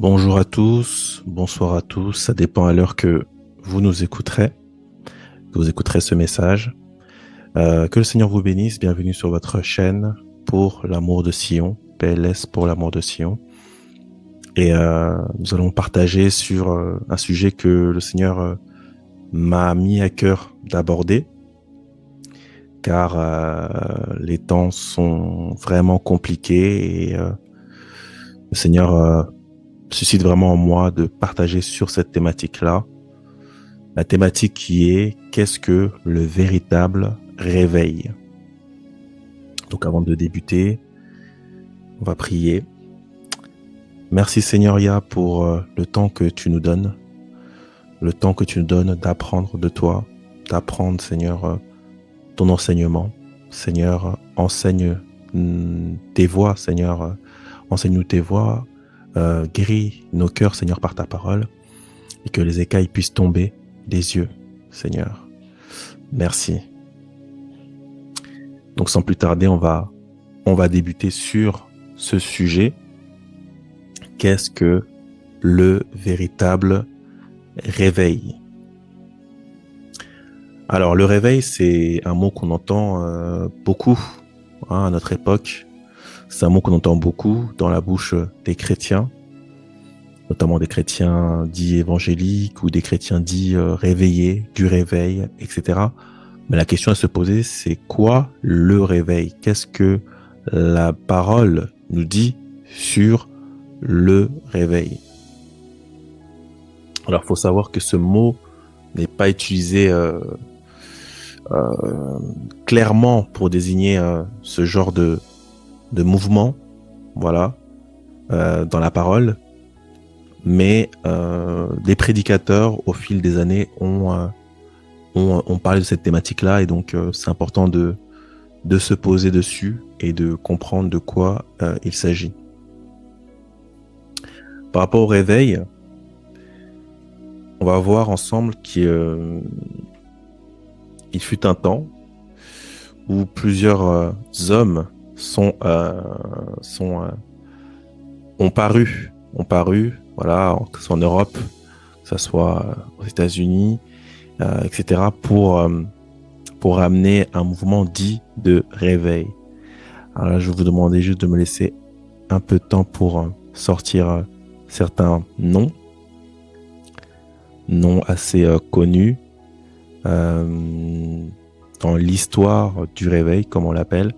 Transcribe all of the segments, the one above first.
Bonjour à tous, bonsoir à tous, ça dépend à l'heure que vous nous écouterez, que vous écouterez ce message. Que le Seigneur vous bénisse, bienvenue sur votre chaîne pour l'amour de Sion, PLS pour l'amour de Sion. Et nous allons partager sur un sujet que le Seigneur m'a mis à cœur d'aborder, car les temps sont vraiment compliqués et le Seigneur suscite vraiment en moi de partager sur cette thématique-là. La thématique qui est qu'est-ce que le véritable réveil? Donc avant de débuter, on va prier. Merci Seigneur Yah pour le temps que tu nous donnes, le temps que tu nous donnes d'apprendre de toi, d'apprendre Seigneur ton enseignement. Seigneur, enseigne tes voies, Seigneur, enseigne-nous tes voies, guéris nos cœurs Seigneur par ta parole et que les écailles puissent tomber des yeux, Seigneur. Merci. Donc sans plus tarder, on va débuter sur ce sujet. Qu'est-ce que le véritable réveil? Alors le réveil, c'est un mot qu'on entend beaucoup à notre époque. C'est un mot qu'on entend beaucoup dans la bouche des chrétiens, notamment des chrétiens dits évangéliques ou des chrétiens dits réveillés, du réveil, etc. Mais la question à se poser, c'est quoi le réveil? Qu'est-ce que la parole nous dit sur le réveil? Alors, il faut savoir que ce mot n'est pas utilisé clairement pour désigner ce genre de mouvement, voilà, dans la parole. Mais les prédicateurs, au fil des années, ont parlé de cette thématique-là et donc c'est important de se poser dessus et de comprendre de quoi il s'agit. Par rapport au réveil, on va voir ensemble qu'il fut un temps où plusieurs hommes ont paru, voilà, que ce soit en Europe, que ce soit aux États-Unis, etc., pour amener un mouvement dit de réveil. Alors là, je vais vous demander juste de me laisser un peu de temps pour sortir certains noms assez connus dans l'histoire du réveil, comme on l'appelle.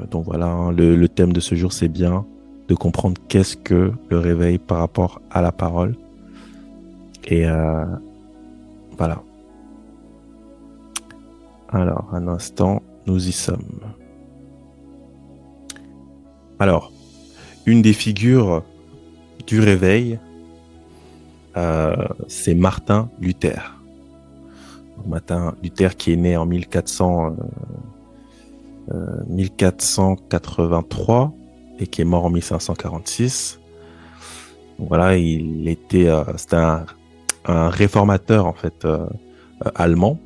Donc voilà, hein, le thème de ce jour, c'est bien de comprendre qu'est-ce que le réveil par rapport à la parole. Et voilà. Alors, un instant, nous y sommes. Alors, une des figures du réveil, c'est Martin Luther. Martin Luther qui est né en 1483 et qui est mort en 1546. Donc voilà, il était, c'était un réformateur en fait allemand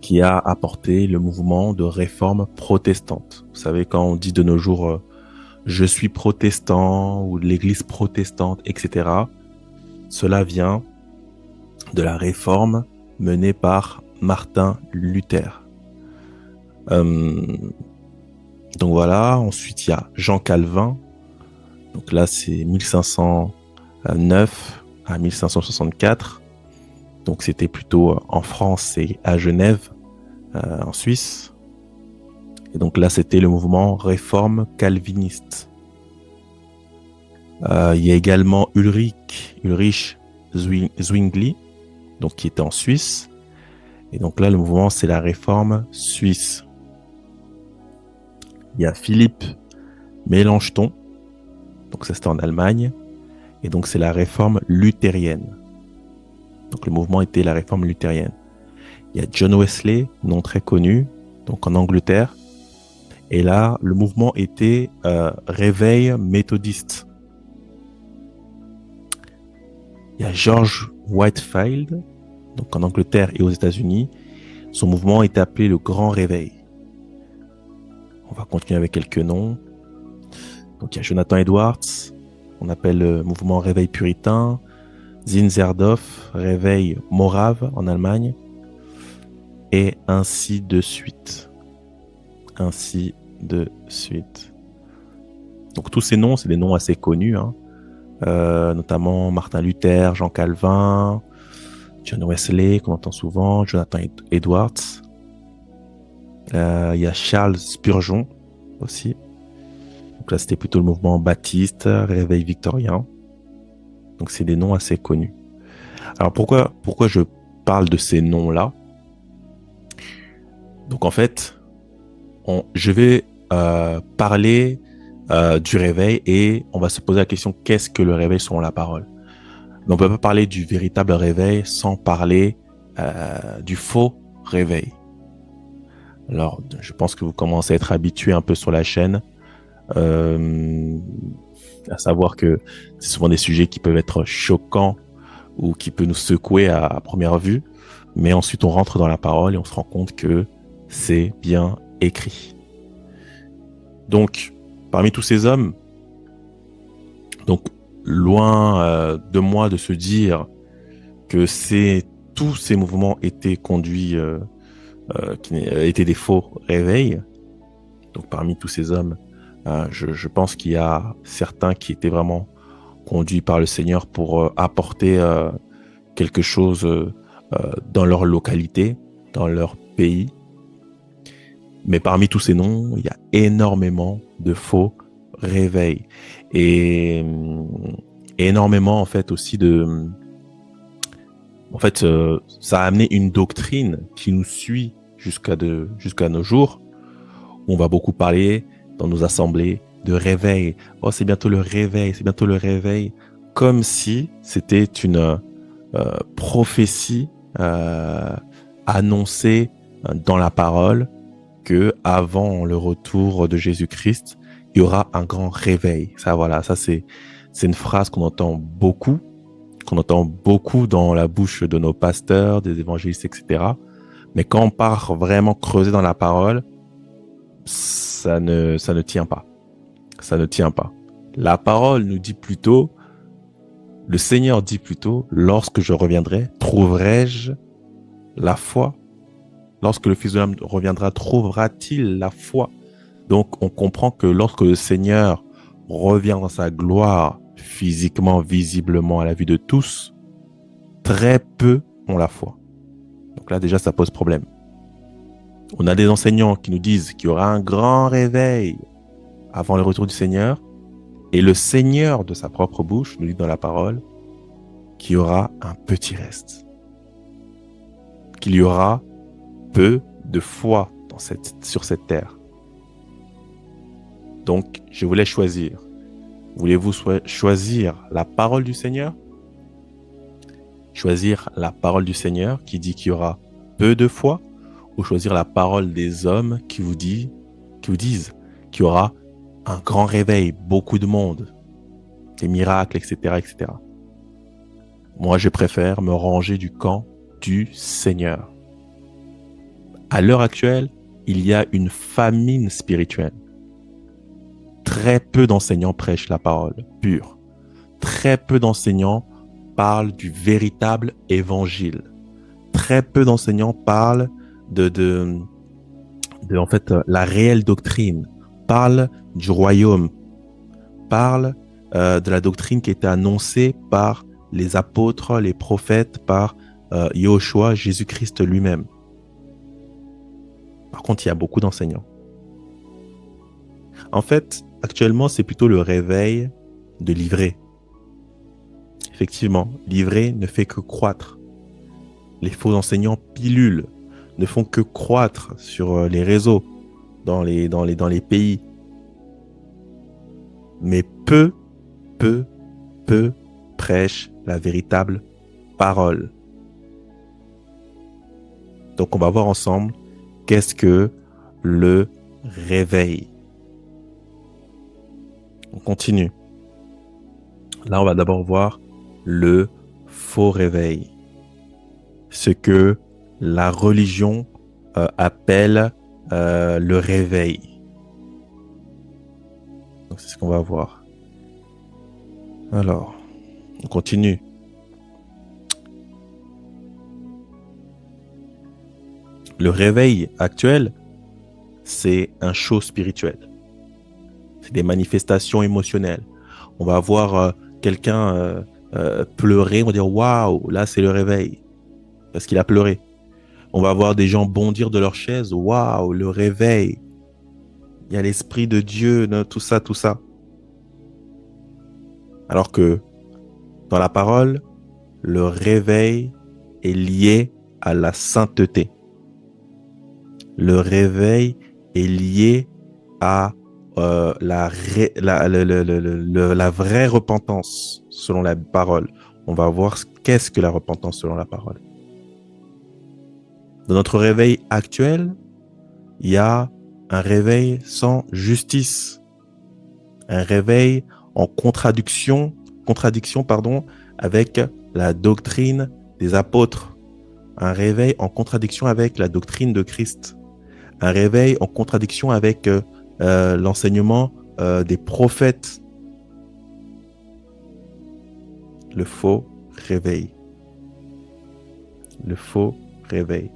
qui a apporté le mouvement de réforme protestante. Vous savez, quand on dit de nos jours je suis protestant ou l'église protestante, etc., cela vient de la réforme menée par Martin Luther. Donc voilà, ensuite il y a Jean Calvin. Donc là c'est 1509 à 1564. Donc c'était plutôt en France et à Genève, en Suisse. Et donc là c'était le mouvement réforme calviniste. Il y a également Ulrich Zwingli, donc qui était en Suisse. Et donc là le mouvement c'est la réforme suisse. Il y a Philippe Mélanchthon, donc ça c'était en Allemagne, et donc c'est la réforme luthérienne. Donc le mouvement était la réforme luthérienne. Il y a John Wesley, nom très connu, donc en Angleterre, et là le mouvement était réveil méthodiste. Il y a George Whitefield, donc en Angleterre et aux États-Unis, son mouvement est appelé le Grand Réveil. On va continuer avec quelques noms. Donc il y a Jonathan Edwards, on appelle le mouvement Réveil puritain, Zinzerdorf, Réveil morave en Allemagne, et ainsi de suite. Ainsi de suite. Donc tous ces noms, c'est des noms assez connus, hein. Notamment Martin Luther, Jean Calvin, John Wesley, qu'on entend souvent, Jonathan Edwards. Il y a Charles Spurgeon aussi. Donc là, c'était plutôt le mouvement baptiste, Réveil victorien. Donc c'est des noms assez connus. Alors pourquoi je parle de ces noms-là? Donc en fait, je vais parler du réveil et on va se poser la question, qu'est-ce que le réveil selon la parole? Mais on ne peut pas parler du véritable réveil sans parler du faux réveil. Alors, je pense que vous commencez à être habitués un peu sur la chaîne, à savoir que c'est souvent des sujets qui peuvent être choquants ou qui peuvent nous secouer à première vue, mais ensuite on rentre dans la parole et on se rend compte que c'est bien écrit. Donc, parmi tous ces hommes, donc loin de moi de se dire que tous ces mouvements étaient conduits, qui étaient des faux réveils. Donc parmi tous ces hommes, je pense qu'il y a certains qui étaient vraiment conduits par le Seigneur pour apporter quelque chose dans leur localité, dans leur pays. Mais parmi tous ces noms, il y a énormément de faux réveils et énormément en fait aussi ça a amené une doctrine qui nous suit jusqu'à nos jours. On va beaucoup parler dans nos assemblées de réveil. Oh, c'est bientôt le réveil, c'est bientôt le réveil, comme si c'était une prophétie annoncée dans la parole que avant le retour de Jésus-Christ, il y aura un grand réveil. Ça, voilà, ça c'est une phrase qu'on entend beaucoup dans la bouche de nos pasteurs, des évangélistes, etc. Mais quand on part vraiment creuser dans la parole, ça ne tient pas. Ça ne tient pas. La parole nous dit plutôt, le Seigneur dit plutôt, lorsque je reviendrai, trouverai-je la foi? Lorsque le Fils de l'homme reviendra, trouvera-t-il la foi? Donc, on comprend que lorsque le Seigneur revient dans sa gloire, physiquement, visiblement, à la vue de tous, très peu ont la foi. Donc là, déjà, ça pose problème. On a des enseignants qui nous disent qu'il y aura un grand réveil avant le retour du Seigneur, et le Seigneur de sa propre bouche nous dit dans la parole qu'il y aura un petit reste, qu'il y aura peu de foi sur cette terre. Donc, je vous laisse choisir. Voulez-vous choisir la parole du Seigneur? Choisir la parole du Seigneur qui dit qu'il y aura peu de foi, ou choisir la parole des hommes qui vous disent qu'il y aura un grand réveil, beaucoup de monde, des miracles, etc., etc. Moi, je préfère me ranger du camp du Seigneur. À l'heure actuelle, il y a une famine spirituelle. Très peu d'enseignants prêchent la parole pure. Très peu d'enseignants parlent du véritable évangile. Très peu d'enseignants parlent de en fait la réelle doctrine, parlent du royaume, parlent de la doctrine qui était annoncée par les apôtres, les prophètes, par Yahushua, Jésus-Christ lui-même. Par contre, il y a beaucoup d'enseignants. En fait, actuellement, c'est plutôt le réveil de l'ivraie. Effectivement, l'ivraie ne fait que croître. Les faux enseignants pilules ne font que croître sur les réseaux, dans les pays. Mais peu prêchent la véritable parole. Donc, on va voir ensemble qu'est-ce que le réveil. On continue. Là, on va d'abord voir le faux réveil. Ce que la religion appelle le réveil. c'est ce qu'on va voir. Alors, on continue. Le réveil actuel, c'est un show spirituel. C'est des manifestations émotionnelles. On va voir quelqu'un pleurer, on va dire waouh, là c'est le réveil, parce qu'il a pleuré. On va voir des gens bondir de leur chaise, waouh, le réveil. Il y a l'esprit de Dieu, tout ça, tout ça. Alors que dans la parole, le réveil est lié à la sainteté. Le réveil est lié à la vraie repentance selon la parole. On va voir qu'est-ce que la repentance selon la parole. Dans notre réveil actuel, il y a un réveil sans justice, un réveil en contradiction avec la doctrine des apôtres, un réveil en contradiction avec la doctrine de Christ, un réveil en contradiction avec l'enseignement des prophètes. Le faux réveil. Le faux réveil.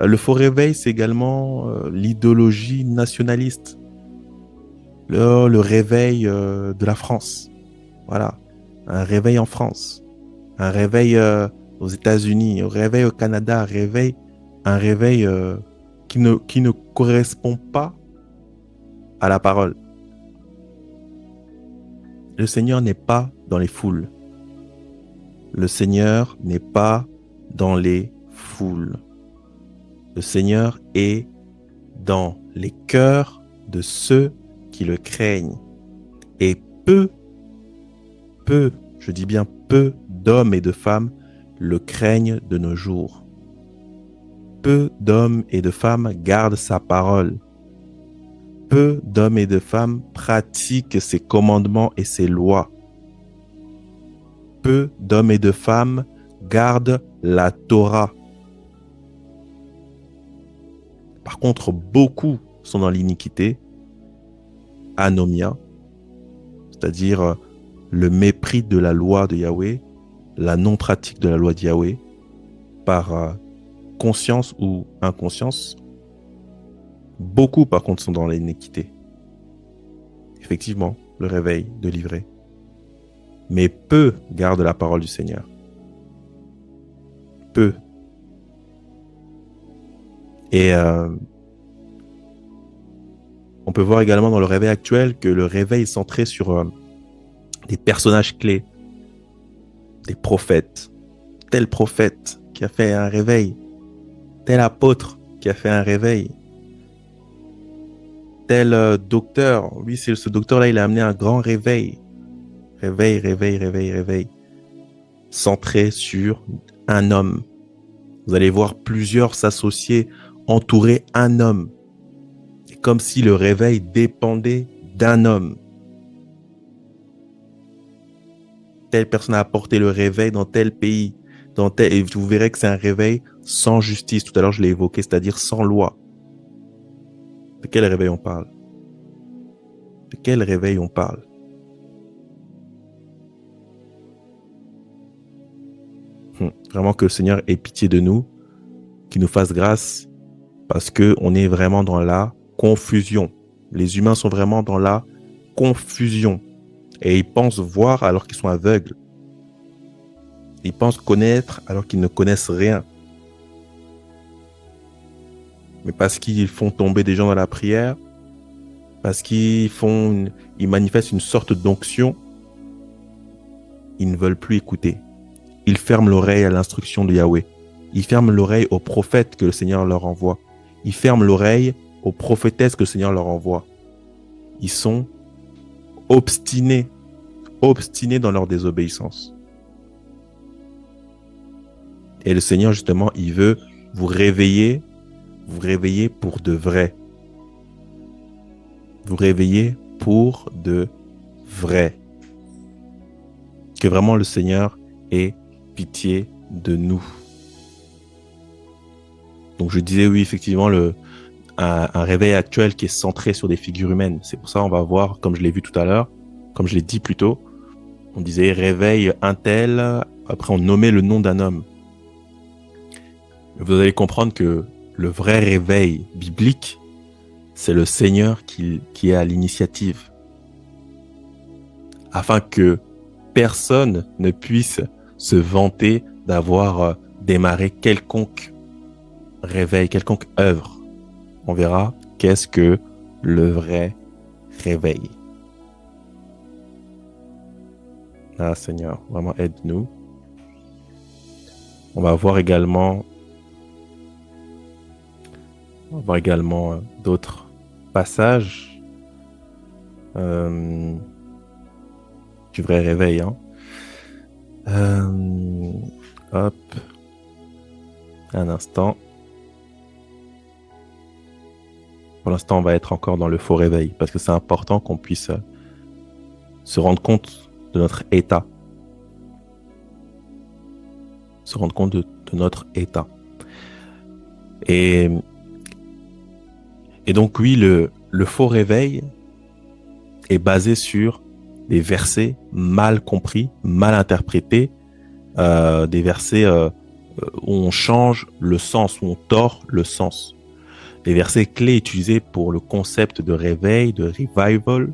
Le faux réveil, c'est également l'idéologie nationaliste. Le réveil de la France. Voilà. Un réveil en France. Un réveil aux États-Unis. Un réveil au Canada. Un réveil qui ne correspond pas à la parole. Le Seigneur n'est pas dans les foules. Le Seigneur n'est pas dans les foules. Le Seigneur est dans les cœurs de ceux qui le craignent. Et peu, je dis bien peu d'hommes et de femmes le craignent de nos jours. Peu d'hommes et de femmes gardent sa parole. Peu d'hommes et de femmes pratiquent ses commandements et ses lois. Peu d'hommes et de femmes gardent la Torah. Par contre, beaucoup sont dans l'iniquité, anomia, c'est-à-dire le mépris de la loi de Yahweh, la non-pratique de la loi de Yahweh, par conscience ou inconscience. Beaucoup, par contre, sont dans l'iniquité. Effectivement, le réveil de livrer. Mais peu gardent la parole du Seigneur. Peu. Et on peut voir également dans le réveil actuel que le réveil est centré sur des personnages clés, des prophètes. Tel prophète qui a fait un réveil, tel apôtre qui a fait un réveil, tel docteur. Oui, c'est ce docteur-là, il a amené un grand réveil. Réveil. Centré sur un homme. Vous allez voir plusieurs s'associer, entourer un homme. C'est comme si le réveil dépendait d'un homme. Telle personne a apporté le réveil dans tel pays. Et vous verrez que c'est un réveil sans justice. Tout à l'heure, je l'ai évoqué, c'est-à-dire sans loi. De quel réveil on parle? De quel réveil on parle? Vraiment que le Seigneur ait pitié de nous, qu'il nous fasse grâce, parce qu'on est vraiment dans la confusion. Les humains sont vraiment dans la confusion. Et ils pensent voir alors qu'ils sont aveugles. Ils pensent connaître alors qu'ils ne connaissent rien. Mais parce qu'ils font tomber des gens dans la prière, parce qu'ils manifestent une sorte d'onction, ils ne veulent plus écouter. Ils ferment l'oreille à l'instruction de Yahweh. Ils ferment l'oreille aux prophètes que le Seigneur leur envoie. Ils ferment l'oreille aux prophétesses que le Seigneur leur envoie. Ils sont obstinés dans leur désobéissance. Et le Seigneur, justement, il veut vous réveiller pour de vrai. Vous réveiller pour de vrai. Que vraiment le Seigneur ait pitié de nous. Donc je disais oui, effectivement, un réveil actuel qui est centré sur des figures humaines. C'est pour ça qu'on va voir, comme je l'ai vu tout à l'heure, comme je l'ai dit plus tôt, on disait réveil un tel, après on nommait le nom d'un homme. Vous allez comprendre que le vrai réveil biblique, c'est le Seigneur qui est à l'initiative. Afin que personne ne puisse se vanter d'avoir démarré quelconque réveil, quelconque œuvre. On verra qu'est-ce que le vrai réveil. Ah Seigneur, vraiment aide-nous. On va voir également d'autres passages du vrai réveil. Hein. Hop, un instant. Pour l'instant, on va être encore dans le faux réveil parce que c'est important qu'on puisse se rendre compte de notre état. Se rendre compte de notre état. Et donc, oui, le faux réveil est basé sur des versets mal compris, mal interprétés, des versets où on change le sens, où on tord le sens. Les versets clés utilisés pour le concept de réveil, de revival,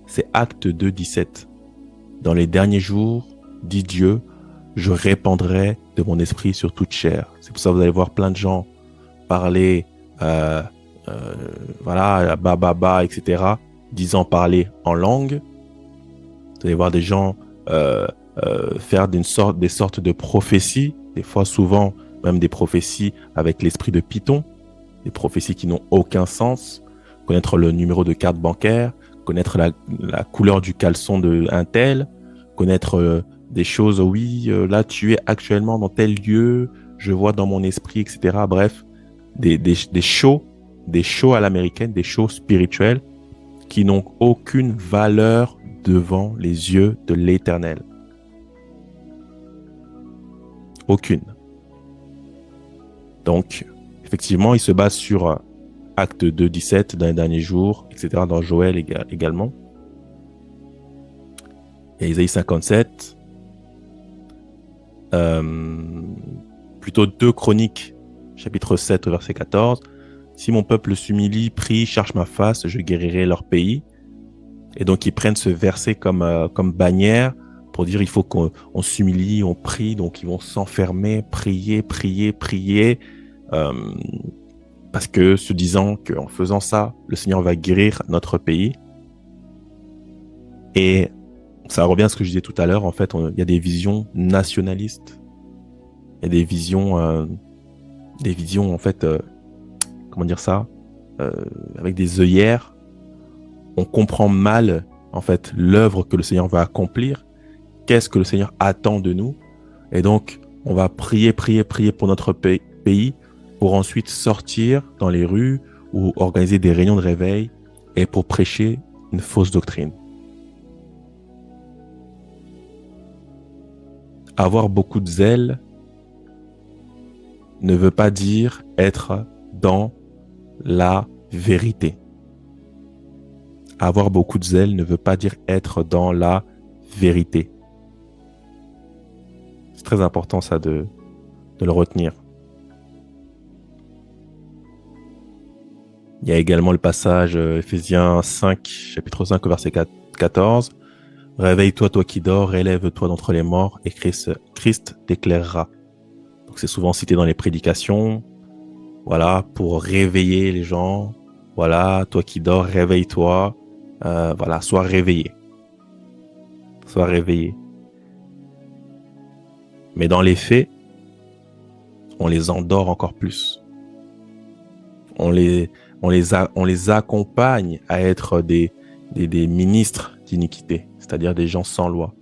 c'est Actes 2, 17. Dans les derniers jours, dit Dieu, je répandrai de mon esprit sur toute chair. C'est pour ça que vous allez voir plein de gens parler, voilà, ba, etc., disant parler en langue. Vous allez voir des gens faire des sortes de prophéties, des fois souvent même des prophéties avec l'esprit de Python, des prophéties qui n'ont aucun sens, connaître le numéro de carte bancaire, connaître la couleur du caleçon d'un tel, connaître des choses, oui, là tu es actuellement dans tel lieu, je vois dans mon esprit, etc. Bref, des shows à l'américaine, des shows spirituels qui n'ont aucune valeur devant les yeux de l'Éternel. Aucune. Donc, effectivement, il se base sur Acte 2, 17 dans les derniers jours, etc., dans Joël également. Et Isaïe 57, plutôt 2 Chroniques, chapitre 7, verset 14. Si mon peuple s'humilie, prie, cherche ma face, je guérirai leur pays. Et donc, ils prennent ce verset comme bannière pour dire il faut qu'on s'humilie, on prie. Donc, ils vont s'enfermer, prier, parce que se disant qu'en faisant ça, le Seigneur va guérir notre pays. Et ça revient à ce que je disais tout à l'heure. En fait, il y a des visions nationalistes. Il y a des visions en fait, comment dire ça, avec des œillères. On comprend mal, en fait, l'œuvre que le Seigneur va accomplir. Qu'est-ce que le Seigneur attend de nous? Et donc, on va prier pour notre pays, pour ensuite sortir dans les rues ou organiser des réunions de réveil et pour prêcher une fausse doctrine. Avoir beaucoup de zèle ne veut pas dire être dans la vérité. Avoir beaucoup de zèle ne veut pas dire être dans la vérité. C'est très important ça de le retenir. Il y a également le passage Ephésiens 5, chapitre 5, verset 14. Réveille-toi, toi qui dors, élève-toi d'entre les morts et Christ t'éclairera. Donc c'est souvent cité dans les prédications, voilà, pour réveiller les gens. Voilà, toi qui dors, réveille-toi. Voilà, sois réveillé. Sois réveillé. Mais dans les faits, on les endort encore plus. On les accompagne à être des ministres d'iniquité, c'est-à-dire des gens sans loi.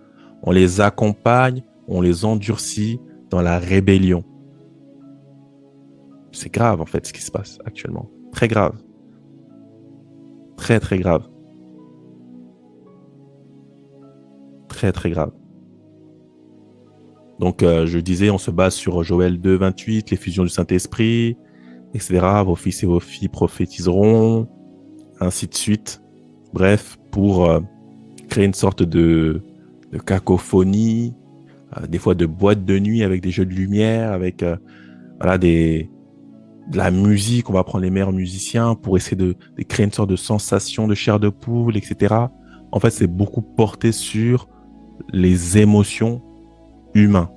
On les accompagne, on les endurcit dans la rébellion. C'est grave en fait ce qui se passe actuellement. Très grave. Très très grave. Très très grave. Donc je disais, on se base sur Joël 2, 28, l'effusion du Saint-Esprit, etc. Vos fils et vos filles prophétiseront, ainsi de suite. Bref, pour créer une sorte de cacophonie, des fois de boîte de nuit avec des jeux de lumière, avec voilà, de la musique. On va prendre les meilleurs musiciens pour essayer de créer une sorte de sensation de chair de poule, etc. En fait, c'est beaucoup porté sur les émotions humaines,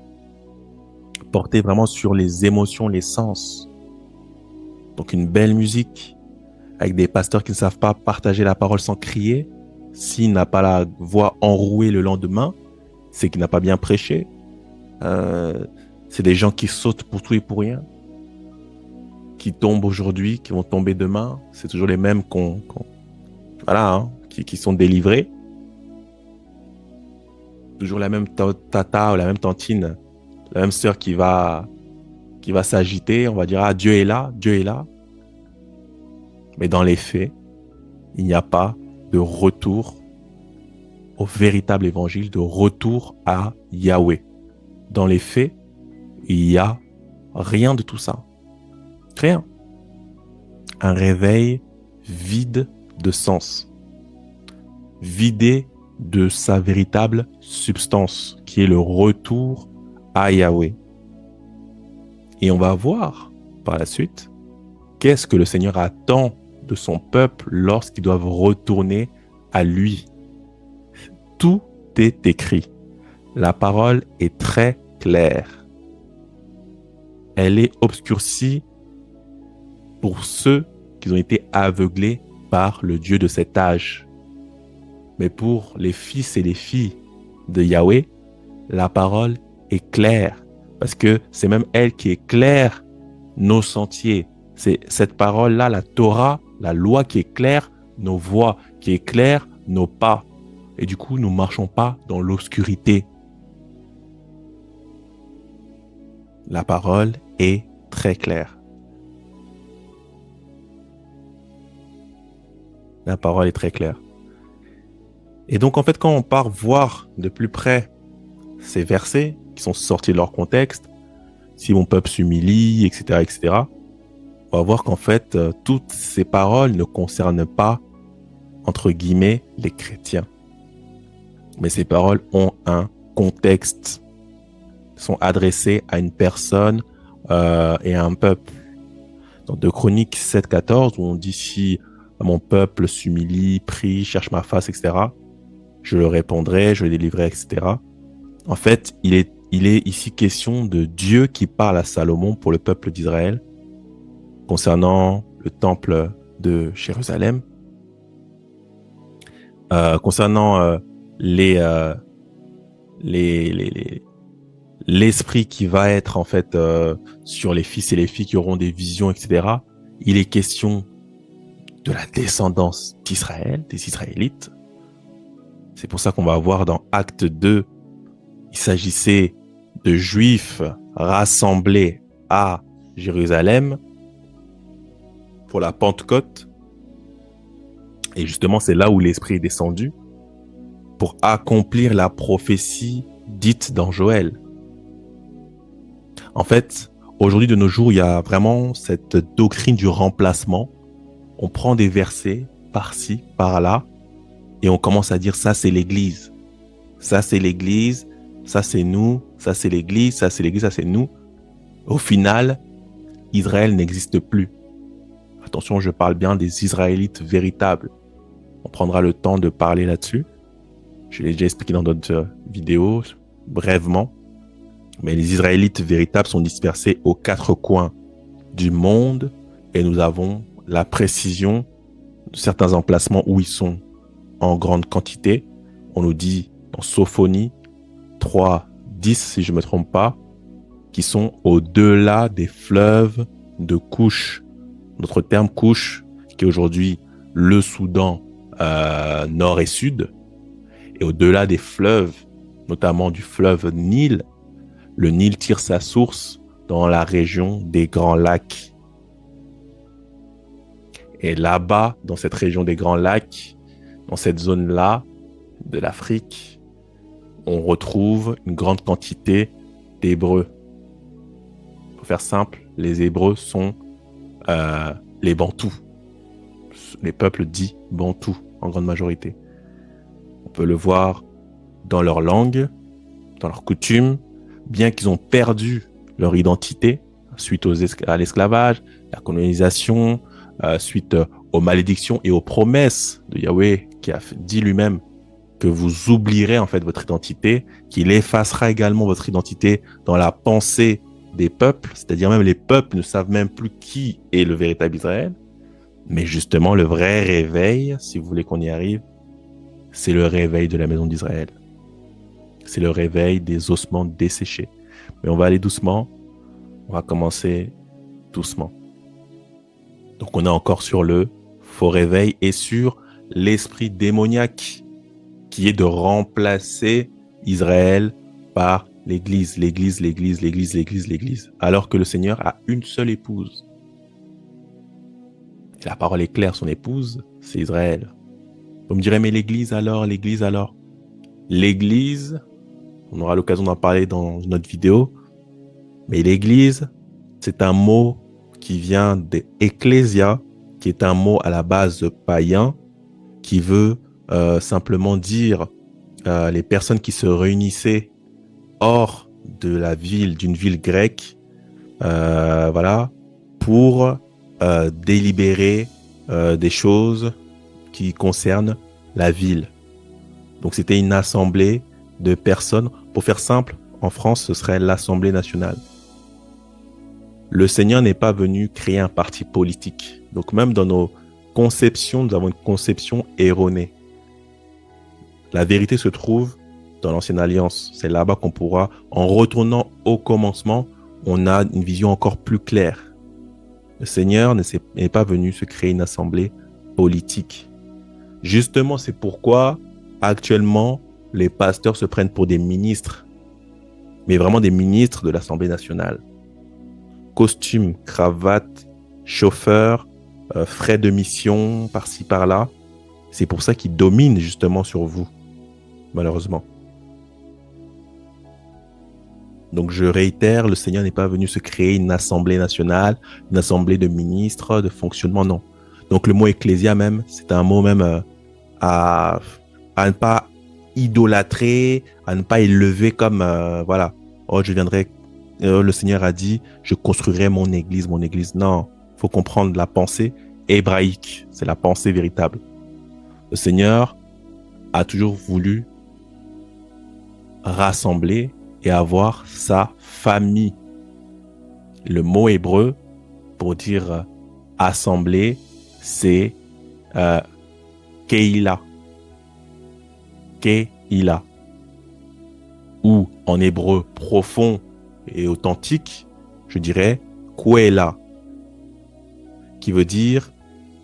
porté vraiment sur les émotions, les sens. Donc une belle musique avec des pasteurs qui ne savent pas partager la parole sans crier. S'il n'a pas la voix enrouée le lendemain, c'est qu'il n'a pas bien prêché. C'est des gens qui sautent pour tout et pour rien, qui tombent aujourd'hui, qui vont tomber demain. C'est toujours les mêmes voilà, hein, qui sont délivrés. Toujours la même tata ou la même tantine, la même sœur qui va s'agiter. On va dire, ah, Dieu est là, Dieu est là. Mais dans les faits, il n'y a pas de retour au véritable évangile, de retour à Yahweh. Dans les faits, il n'y a rien de tout ça. Rien. Un réveil vide de sens, vidé de sa véritable substance, qui est le retour à Yahweh. Et on va voir par la suite qu'est-ce que le Seigneur attend de son peuple lorsqu'ils doivent retourner à lui. Tout est écrit. La parole est très claire. Elle est obscurcie pour ceux qui ont été aveuglés par le Dieu de cet âge. Mais pour les fils et les filles de Yahweh, la parole est claire. Parce que c'est même elle qui éclaire nos sentiers. C'est cette parole-là, la Torah, la loi qui éclaire nos voies, qui éclaire nos pas. Et du coup, nous ne marchons pas dans l'obscurité. La parole est très claire. La parole est très claire. Et donc, en fait, quand on part voir de plus près ces versets qui sont sortis de leur contexte, si mon peuple s'humilie, etc., etc., on va voir qu'en fait, toutes ces paroles ne concernent pas, entre guillemets, les chrétiens. Mais ces paroles ont un contexte, sont adressées à une personne et à un peuple. Dans 2 Chroniques 7,14, où on dit si mon peuple s'humilie, prie, cherche ma face, etc., je le répondrai, je le délivrerai, etc. En fait, il est ici question de Dieu qui parle à Salomon pour le peuple d'Israël concernant le temple de Jérusalem, concernant l'esprit qui va être en fait sur les fils et les filles qui auront des visions, etc. Il est question de la descendance d'Israël, des Israélites. C'est pour ça qu'on va voir dans Acte 2, il s'agissait de Juifs rassemblés à Jérusalem pour la Pentecôte. Et justement, c'est là où l'Esprit est descendu pour accomplir la prophétie dite dans Joël. En fait, aujourd'hui de nos jours, il y a vraiment cette doctrine du remplacement. On prend des versets par-ci, par-là, et on commence à dire ça c'est l'Église. Ça c'est l'Église, ça c'est nous, ça c'est l'Église, ça c'est l'Église, ça c'est nous. Au final, Israël n'existe plus. Attention, je parle bien des Israélites véritables. On prendra le temps de parler là-dessus. Je l'ai déjà expliqué dans d'autres vidéos, brièvement. Mais les Israélites véritables sont dispersés aux 4 coins du monde et nous avons la précision de certains emplacements où ils sont en grande quantité. On nous dit dans Sophonie 3:10, si je ne me trompe pas, qui sont au-delà des fleuves de Couche. Notre terme Couche, qui est aujourd'hui le Soudan nord et sud, et au-delà des fleuves, notamment du fleuve Nil, le Nil tire sa source dans la région des Grands Lacs. Et là-bas, dans cette région des Grands Lacs, dans cette zone-là de l'Afrique, on retrouve une grande quantité d'Hébreux. Pour faire simple, les Hébreux sont les Bantous, les peuples dits Bantous en grande majorité. On peut le voir dans leur langue, dans leurs coutumes, bien qu'ils ont perdu leur identité suite à l'esclavage, la colonisation, suite aux malédictions et aux promesses de Yahweh qui a dit lui-même que vous oublierez en fait votre identité, qu'il effacera également votre identité dans la pensée des peuples, c'est-à-dire même les peuples ne savent même plus qui est le véritable Israël. Mais justement, le vrai réveil, si vous voulez qu'on y arrive, c'est le réveil de la maison d'Israël. C'est le réveil des ossements desséchés. Mais on va aller doucement, on va commencer doucement. Donc on est encore sur le faux réveil et sur l'esprit démoniaque qui est de remplacer Israël par l'Église, l'Église, l'Église, l'Église, l'Église, l'Église. Alors que le Seigneur a une seule épouse. Et la parole est claire, son épouse, c'est Israël. Vous me direz, mais l'Église alors, l'Église alors. L'Église, on aura l'occasion d'en parler dans notre vidéo, mais l'Église, c'est un mot qui vient d'Ecclésia, qui est un mot à la base païen, qui veut simplement dire les personnes qui se réunissaient hors de la ville, d'une ville grecque, voilà, pour délibérer des choses qui concernent la ville. Donc c'était une assemblée de personnes. Pour faire simple, en France, ce serait l'Assemblée nationale. Le Seigneur n'est pas venu créer un parti politique. Donc même dans nos conceptions, nous avons une conception erronée. La vérité se trouve dans l'Ancienne Alliance. C'est là-bas qu'on pourra, en retournant au commencement, on a une vision encore plus claire. Le Seigneur n'est pas venu se créer une assemblée politique. Justement, c'est pourquoi, actuellement, les pasteurs se prennent pour des ministres, mais vraiment des ministres de l'Assemblée nationale. Costume, cravate, chauffeur, frais de mission, par-ci, par-là. C'est pour ça qu'ils dominent justement sur vous, malheureusement. Donc je réitère, le Seigneur n'est pas venu se créer une assemblée nationale, une assemblée de ministres, de fonctionnement, non. Donc le mot ecclésia même, c'est un mot même à ne pas idolâtrer, à ne pas élever comme, voilà, oh je viendrai, le Seigneur a dit, je construirai mon église. Non, il faut comprendre la pensée hébraïque, c'est la pensée véritable. Le Seigneur a toujours voulu rassembler et avoir sa famille. Le mot hébreu pour dire assembler, c'est Keila. Keila. Ou en hébreu profond et authentique, je dirais Kuela, qui veut dire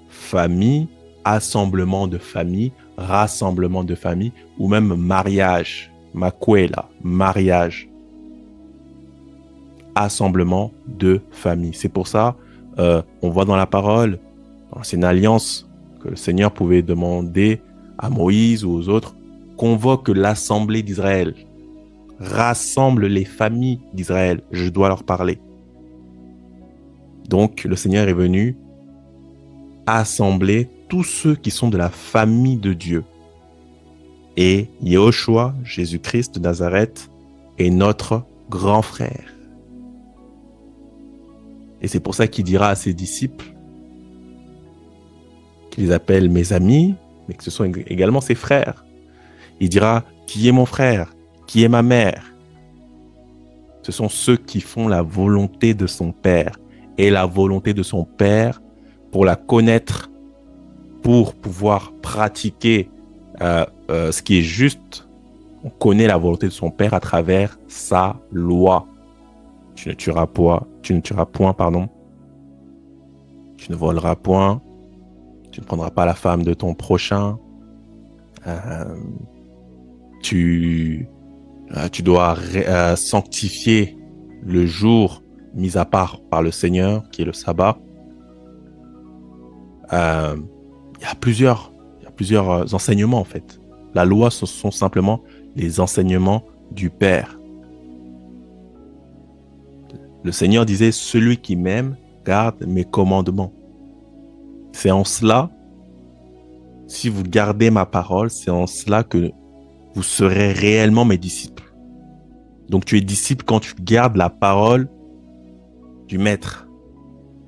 famille, assemblement de famille, rassemblement de famille, ou même mariage. Makuela, mariage. Assemblement de famille. C'est pour ça, on voit dans la parole, c'est une alliance que le Seigneur pouvait demander à Moïse ou aux autres, convoque l'assemblée d'Israël, rassemble les familles d'Israël, je dois leur parler. Donc, le Seigneur est venu assembler tous ceux qui sont de la famille de Dieu. Et Yehoshua, Jésus-Christ de Nazareth, est notre grand frère. Et c'est pour ça qu'il dira à ses disciples, qu'il les appelle mes amis, mais que ce sont également ses frères. Il dira, qui est mon frère? Qui est ma mère? Ce sont ceux qui font la volonté de son Père. Et la volonté de son Père, pour la connaître, pour pouvoir pratiquer ce qui est juste, on connaît la volonté de son Père à travers sa loi. Tu ne tueras point, tu ne voleras point, tu ne prendras pas la femme de ton prochain, tu dois sanctifier le jour mis à part par le Seigneur, qui est le sabbat. Il y a plusieurs enseignements en fait. La loi, ce sont simplement les enseignements du Père. Le Seigneur disait, celui qui m'aime garde mes commandements. C'est en cela, si vous gardez ma parole, c'est en cela que vous serez réellement mes disciples. Donc tu es disciple quand tu gardes la parole du Maître.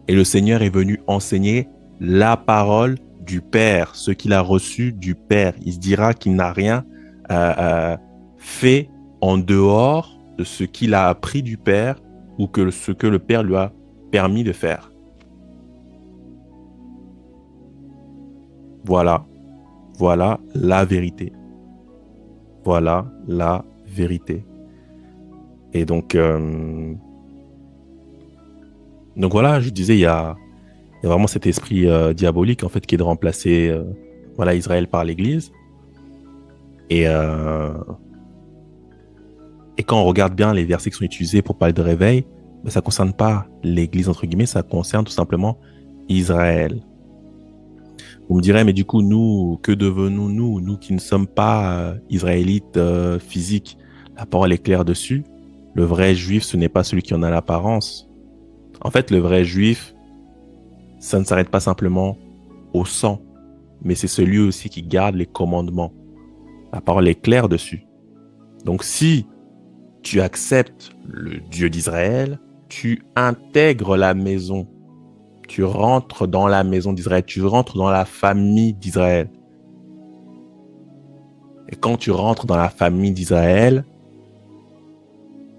Et le Seigneur est venu enseigner la parole du Père, ce qu'il a reçu du Père. Il se dira qu'il n'a rien fait en dehors de ce qu'il a appris du Père ou que ce que le Père lui a permis de faire. Voilà, voilà la vérité. Voilà la vérité. Et donc voilà, je disais, il y a vraiment cet esprit diabolique en fait qui est de remplacer voilà, Israël par l'Église. Et quand on regarde bien les versets qui sont utilisés pour parler de réveil, ben, ça ne concerne pas l'Église, entre guillemets, ça concerne tout simplement Israël. Vous me direz, mais du coup, nous, que devenons-nous, nous qui ne sommes pas israélites physiques? La parole est claire dessus. Le vrai juif, ce n'est pas celui qui en a l'apparence. En fait, le vrai juif, ça ne s'arrête pas simplement au sang, mais c'est celui aussi qui garde les commandements. La parole est claire dessus. Donc si tu acceptes le Dieu d'Israël, tu intègres la maison. Tu rentres dans la maison d'Israël. Tu rentres dans la famille d'Israël. Et quand tu rentres dans la famille d'Israël,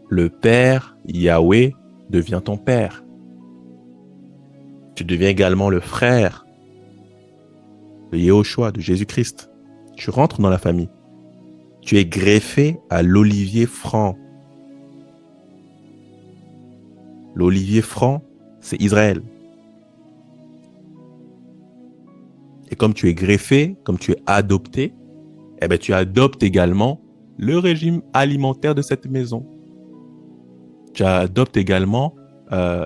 le Père, Yahweh, devient ton Père. Tu deviens également le frère de Yehoshua, de Jésus-Christ. Tu rentres dans la famille. Tu es greffé à l'olivier franc. L'olivier franc, c'est Israël. Et comme tu es greffé, comme tu es adopté, eh ben, tu adoptes également le régime alimentaire de cette maison. Tu adoptes également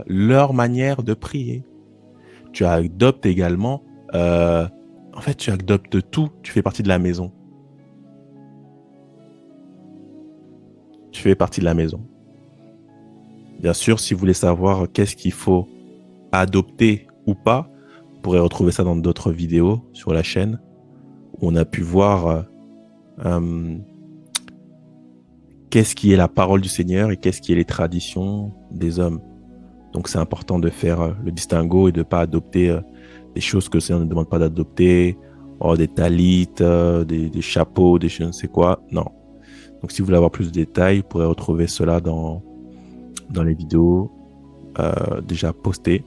leur manière de prier. Tu adoptes également, en fait, tu adoptes tout. Tu fais partie de la maison. Tu fais partie de la maison. Bien sûr, si vous voulez savoir qu'est-ce qu'il faut adopter ou pas, vous pourrez retrouver ça dans d'autres vidéos sur la chaîne où on a pu voir qu'est-ce qui est la parole du Seigneur et qu'est-ce qui est les traditions des hommes. Donc c'est important de faire le distinguo et de ne pas adopter des choses que le Seigneur ne demande pas d'adopter, des talites, des chapeaux, des je ne sais quoi. Non. Donc si vous voulez avoir plus de détails, vous pourrez retrouver cela dans les vidéos déjà postées.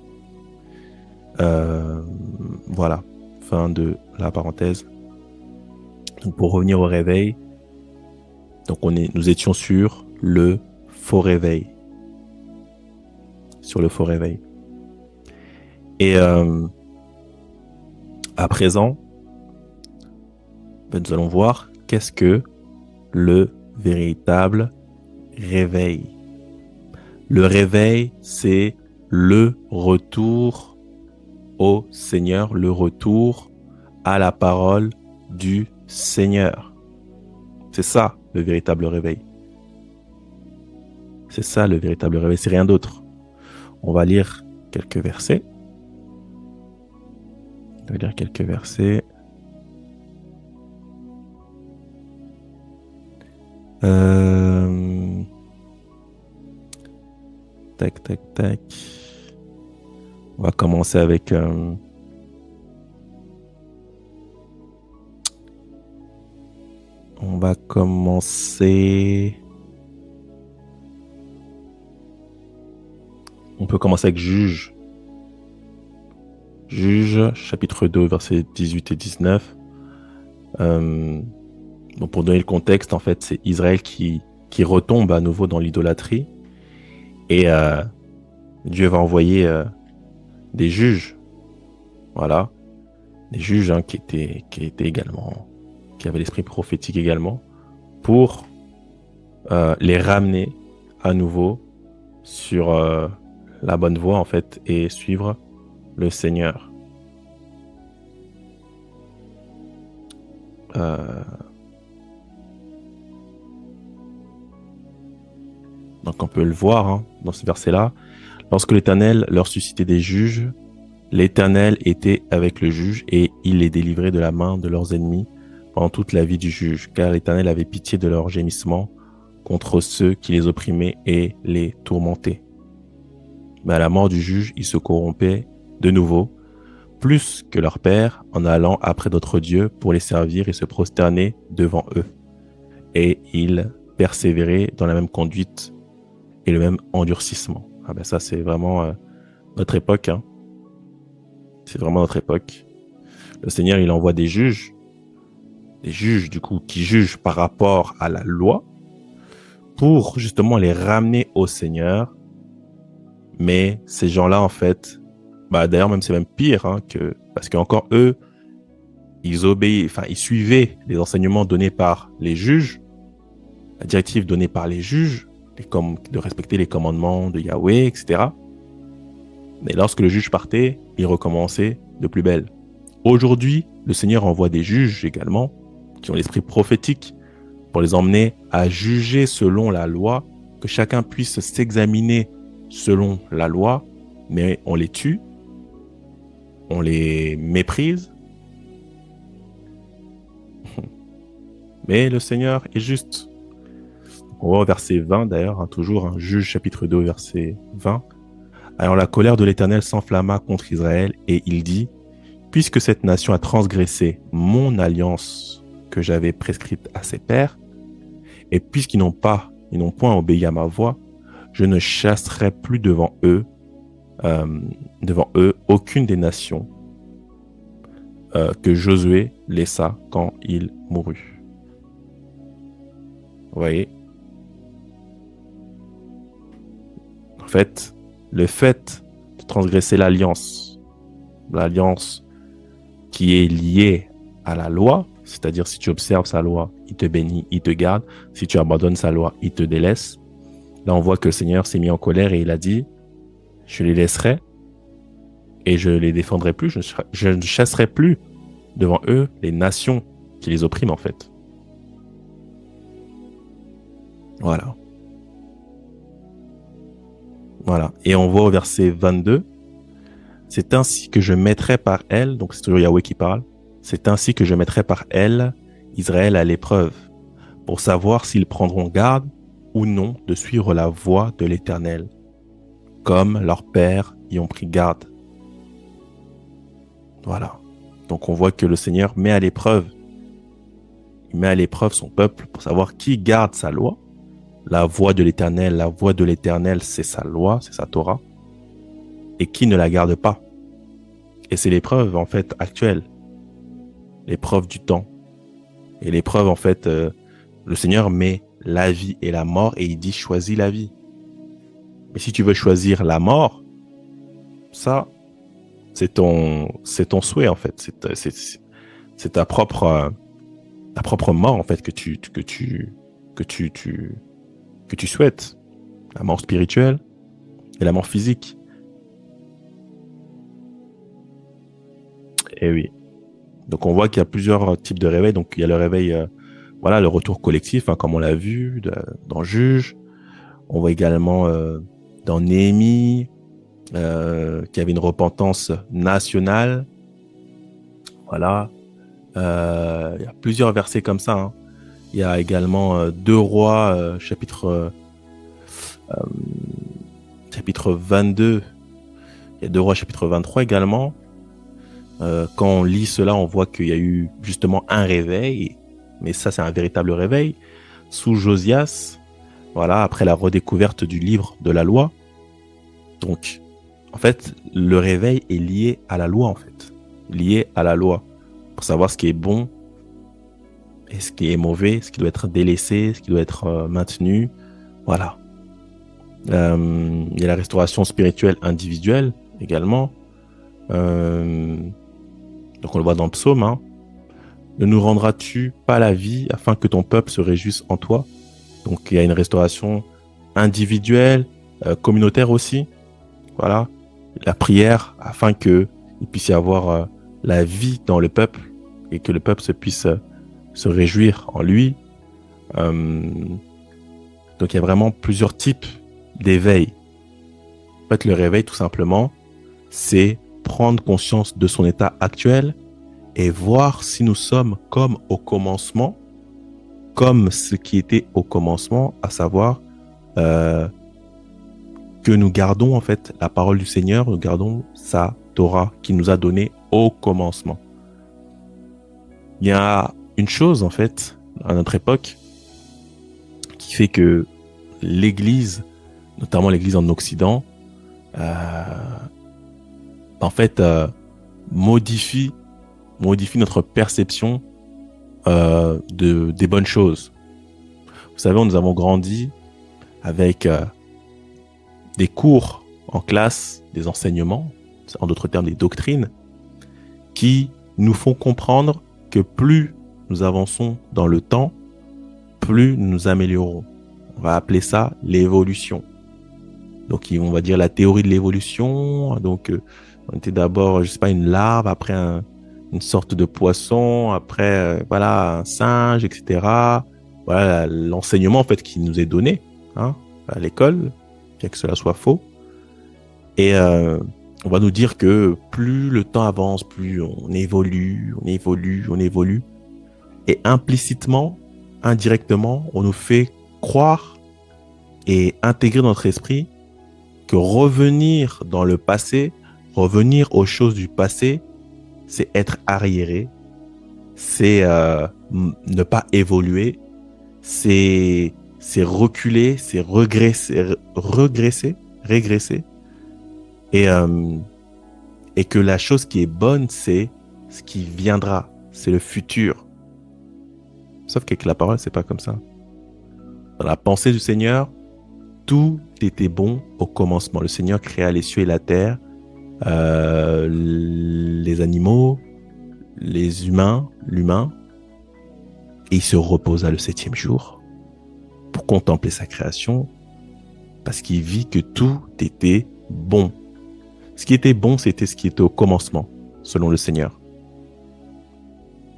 Voilà, fin de la parenthèse. Donc pour revenir au réveil, donc nous étions sur le faux réveil. Sur le faux réveil. Et à présent, nous allons voir qu'est-ce que le véritable réveil. Le réveil, c'est le retour au Seigneur, le retour à la parole du Seigneur. C'est ça le véritable réveil. C'est ça le véritable réveil, c'est rien d'autre. On va lire quelques versets. On va lire quelques versets. Tac, tac, tac. On va commencer avec on va peut commencer avec Juge. Juge, chapitre 2, versets 18 et 19. Donc pour donner le contexte, en fait, c'est Israël qui retombe à nouveau dans l'idolâtrie. Et Dieu va envoyer des juges. Voilà. Des juges qui étaient également, qui avaient l'esprit prophétique également, pour les ramener à nouveau sur la bonne voie, en fait, et suivre le Seigneur. Donc on peut le voir dans ce verset-là. Lorsque l'Éternel leur suscitait des juges, l'Éternel était avec le juge et il les délivrait de la main de leurs ennemis pendant toute la vie du juge, car l'Éternel avait pitié de leurs gémissements contre ceux qui les opprimaient et les tourmentaient. Mais à la mort du juge, ils se corrompaient de nouveau, plus que leur père, en allant après d'autres dieux pour les servir et se prosterner devant eux. Et ils persévéraient dans la même conduite et le même endurcissement. Ah ben ça, c'est vraiment notre époque. Hein. C'est vraiment notre époque. Le Seigneur, il envoie des juges du coup, qui jugent par rapport à la loi pour justement les ramener au Seigneur. Mais ces gens-là, en fait, d'ailleurs, même c'est même pire, hein, parce qu'encore eux, ils suivaient les enseignements donnés par les juges, la directive donnée par les juges, de respecter les commandements de Yahweh, etc. Mais lorsque le juge partait, il recommençait de plus belle. Aujourd'hui, le Seigneur envoie des juges également, qui ont l'esprit prophétique, pour les emmener à juger selon la loi, que chacun puisse s'examiner selon la loi, mais on les tue, on les méprise. Mais le Seigneur est juste. On va au verset 20 d'ailleurs, hein, toujours, hein, Juge chapitre 2, verset 20. Alors la colère de l'Éternel s'enflamma contre Israël et il dit, puisque cette nation a transgressé mon alliance que j'avais prescrite à ses pères, et puisqu'ils n'ont point obéi à ma voix, je ne chasserai plus devant eux aucune des nations que Josué laissa quand il mourut. Vous voyez? En fait, le fait de transgresser l'alliance qui est liée à la loi, c'est-à-dire si tu observes sa loi, il te bénit, il te garde. Si tu abandonnes sa loi, il te délaisse. Là, on voit que le Seigneur s'est mis en colère et il a dit, je les laisserai et je les défendrai plus, je ne chasserai plus devant eux les nations qui les oppriment en fait. Voilà. Et on voit au verset 22, c'est ainsi que je mettrai par elle, donc c'est toujours Yahweh qui parle, c'est ainsi que je mettrai par elle Israël à l'épreuve, pour savoir s'ils prendront garde ou non de suivre la voie de l'Éternel, comme leurs pères y ont pris garde. Voilà. Donc on voit que le Seigneur met à l'épreuve son peuple pour savoir qui garde sa loi. La voie de l'Éternel, c'est sa loi, c'est sa Torah, et qui ne la garde pas. Et c'est l'épreuve en fait actuelle, l'épreuve du temps. Et l'épreuve en fait, le Seigneur met la vie et la mort et il dit choisis la vie. Mais si tu veux choisir la mort, ça, c'est ton souhait en fait. C'est ta propre mort en fait que tu souhaites. La mort spirituelle et la mort physique. Et oui. Donc on voit qu'il y a plusieurs types de réveils. Donc il y a le réveil, le retour collectif, hein, comme on l'a vu dans Juge. On voit également dans Néhémie qu'il y avait une repentance nationale. Voilà. Il y a plusieurs versets comme ça. Hein. Il y a également 2 Rois, chapitre 22. Il y a 2 Rois, chapitre 23 également. Quand on lit cela, on voit qu'il y a eu justement un réveil. Mais ça, c'est un véritable réveil. Sous Josias, voilà, après la redécouverte du livre de la loi. Donc, en fait, le réveil est lié à la loi, en fait. Lié à la loi. Pour savoir ce qui est bon et ce qui est mauvais, ce qui doit être délaissé, ce qui doit être maintenu. Voilà. Il y a la restauration spirituelle individuelle également. Donc on le voit dans le psaume. Hein. Ne nous rendras-tu pas la vie afin que ton peuple se réjouisse en toi? Donc il y a une restauration individuelle, communautaire aussi. Voilà. La prière afin qu'il puisse y avoir la vie dans le peuple et que le peuple puisse se réjouir en lui. Donc il y a vraiment plusieurs types d'éveil. En fait, le réveil, tout simplement, c'est prendre conscience de son état actuel et voir si nous sommes comme au commencement, comme ce qui était au commencement, à savoir euh, que nous gardons en fait la parole du Seigneur, nous gardons sa Torah qui nous a donné au commencement. Il y a une chose en fait à notre époque qui fait que l'Église, notamment l'Église en Occident, euh, en fait modifie notre perception des bonnes choses. Vous savez, nous avons grandi avec des cours en classe, des enseignements, en d'autres termes des doctrines, qui nous font comprendre que plus nous avançons dans le temps, plus nous nous améliorons. On va appeler ça l'évolution. Donc, on va dire la théorie de l'évolution. Donc, on était d'abord, je sais pas, une larve, après une sorte de poisson, après, voilà, un singe, etc. Voilà l'enseignement, en fait, qui nous est donné, hein, à l'école, bien que cela soit faux. Et on va nous dire que plus le temps avance, plus on évolue, on évolue, on évolue. Et implicitement, indirectement, on nous fait croire et intégrer dans notre esprit que revenir dans le passé, revenir aux choses du passé, c'est être arriéré, c'est ne pas évoluer, c'est reculer, c'est régresser. Et que la chose qui est bonne, c'est ce qui viendra, c'est le futur. Sauf qu'avec la parole, c'est pas comme ça. Dans la pensée du Seigneur, tout était bon au commencement. Le Seigneur créa les cieux et la terre, les animaux, les humains, l'humain, et il se reposa le 7e jour pour contempler sa création, parce qu'il vit que tout était bon. Ce qui était bon, c'était ce qui était au commencement, selon le Seigneur.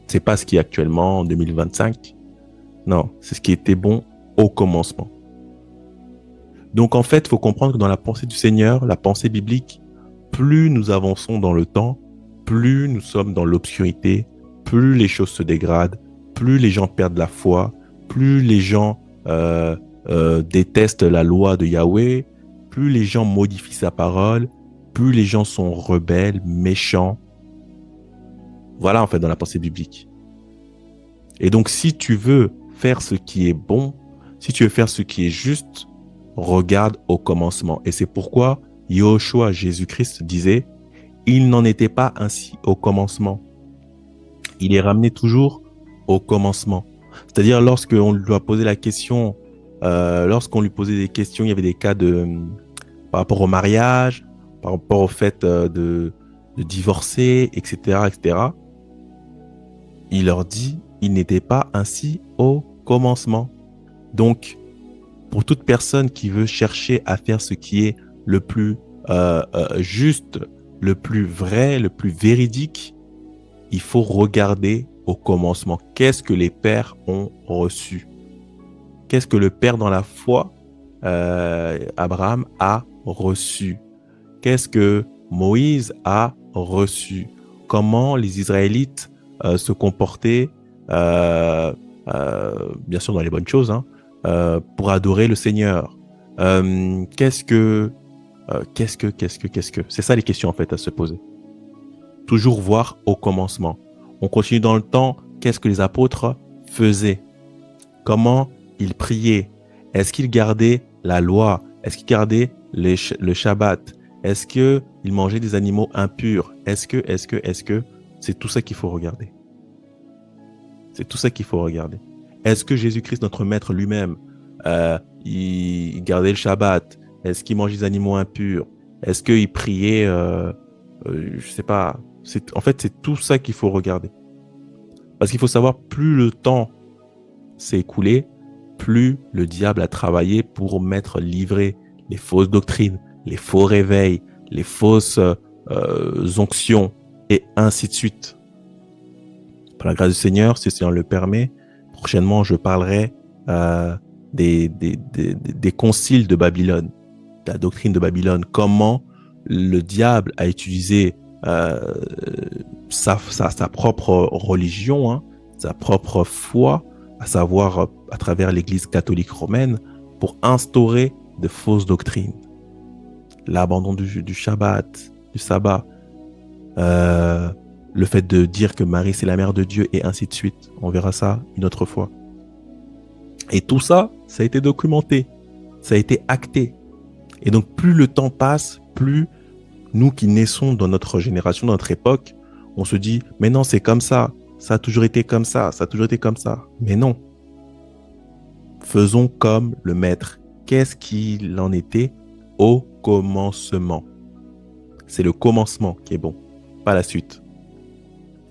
C'est pas ce qui est actuellement en 2025. Non, c'est ce qui était bon au commencement. Donc en fait, il faut comprendre que dans la pensée du Seigneur, la pensée biblique, plus nous avançons dans le temps, plus nous sommes dans l'obscurité, plus les choses se dégradent, plus les gens perdent la foi, plus les gens détestent la loi de Yahweh, plus les gens modifient sa parole, plus les gens sont rebelles, méchants. Voilà en fait dans la pensée biblique. Et donc si tu veux faire ce qui est bon, si tu veux faire ce qui est juste, regarde au commencement. Et c'est pourquoi Yahushua, Jésus-Christ, disait « Il n'en était pas ainsi au commencement ». Il est ramené toujours au commencement. C'est-à-dire lorsqu'on lui a posé la question, lorsqu'on lui posait des questions, il y avait des cas par rapport au mariage, par rapport au fait de divorcer, etc., etc. Il leur dit « Il n'était pas ainsi au commencement ». Donc, pour toute personne qui veut chercher à faire ce qui est le plus juste, le plus vrai, le plus véridique, il faut regarder au commencement. Qu'est-ce que les pères ont reçu? Qu'est-ce que le père dans la foi, Abraham, a reçu? Qu'est-ce que Moïse a reçu? Comment les Israélites se comportaient, bien sûr dans les bonnes choses, hein, pour adorer le Seigneur. Qu'est-ce que c'est ça les questions en fait à se poser. Toujours voir au commencement. On continue dans le temps. Qu'est-ce que les apôtres faisaient? Comment ils priaient? Est-ce qu'ils gardaient la loi? Est-ce qu'ils gardaient le Shabbat? Est-ce qu'ils mangeaient des animaux impurs? Est-ce que c'est tout ça qu'il faut regarder. C'est tout ça qu'il faut regarder. Est-ce que Jésus-Christ, notre Maître lui-même, il gardait le Shabbat? Est-ce qu'il mangeait des animaux impurs? Est-ce qu'il priait je sais pas. En fait, c'est tout ça qu'il faut regarder. Parce qu'il faut savoir, plus le temps s'est écoulé, plus le diable a travaillé pour livrer les fausses doctrines, les faux réveils, les fausses onctions, et ainsi de suite. Par la grâce du Seigneur, si le Seigneur le permet, prochainement, je parlerai des conciles de Babylone. la doctrine de Babylone, comment le diable a utilisé sa propre religion, hein, sa propre foi, à savoir à travers l'Église catholique romaine, pour instaurer de fausses doctrines. L'abandon du Shabbat, du sabbat, le fait de dire que Marie c'est la mère de Dieu et ainsi de suite. On verra ça une autre fois. Et tout ça, ça a été documenté, ça a été acté. Et donc plus le temps passe, plus nous qui naissons dans notre génération, dans notre époque, on se dit mais non c'est comme ça a toujours été comme ça a toujours été comme ça. Mais non. Faisons comme le maître. Qu'est-ce qu'il en était au commencement? C'est le commencement qui est bon, pas la suite.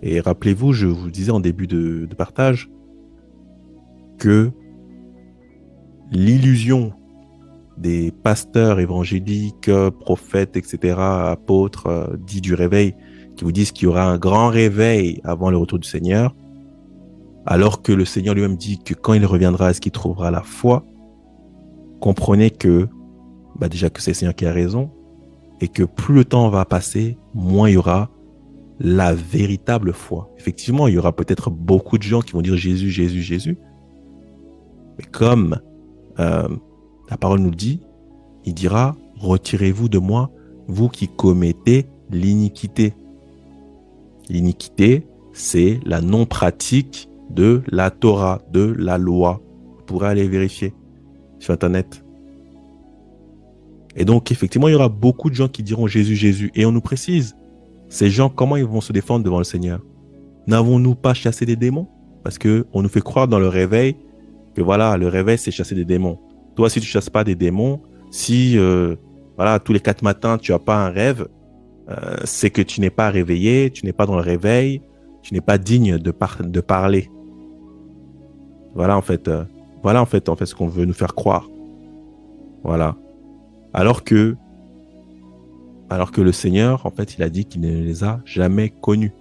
Et rappelez-vous, je vous disais en début de partage que l'illusion des pasteurs évangéliques, prophètes, etc., apôtres, dits du réveil, qui vous disent qu'il y aura un grand réveil avant le retour du Seigneur, alors que le Seigneur lui-même dit que quand il reviendra, est-ce qu'il trouvera la foi? Comprenez que, déjà que c'est le Seigneur qui a raison, et que plus le temps va passer, moins il y aura la véritable foi. Effectivement, il y aura peut-être beaucoup de gens qui vont dire Jésus, Jésus, Jésus. Mais comme la parole nous le dit, il dira, retirez-vous de moi, vous qui commettez l'iniquité. L'iniquité, c'est la non-pratique de la Torah, de la loi. Vous pourrez aller vérifier sur Internet. Et donc, effectivement, il y aura beaucoup de gens qui diront Jésus, Jésus. Et on nous précise, ces gens, comment ils vont se défendre devant le Seigneur? N'avons-nous pas chassé des démons? Parce qu'on nous fait croire dans le réveil que voilà, le réveil, c'est chasser des démons. Toi, si tu ne chasses pas des démons, si tous les 4 matins, tu n'as pas un rêve, c'est que tu n'es pas réveillé, tu n'es pas dans le réveil, tu n'es pas digne de parler. Voilà en fait ce qu'on veut nous faire croire. Voilà. Alors que le Seigneur, en fait, il a dit qu'il ne les a jamais connus.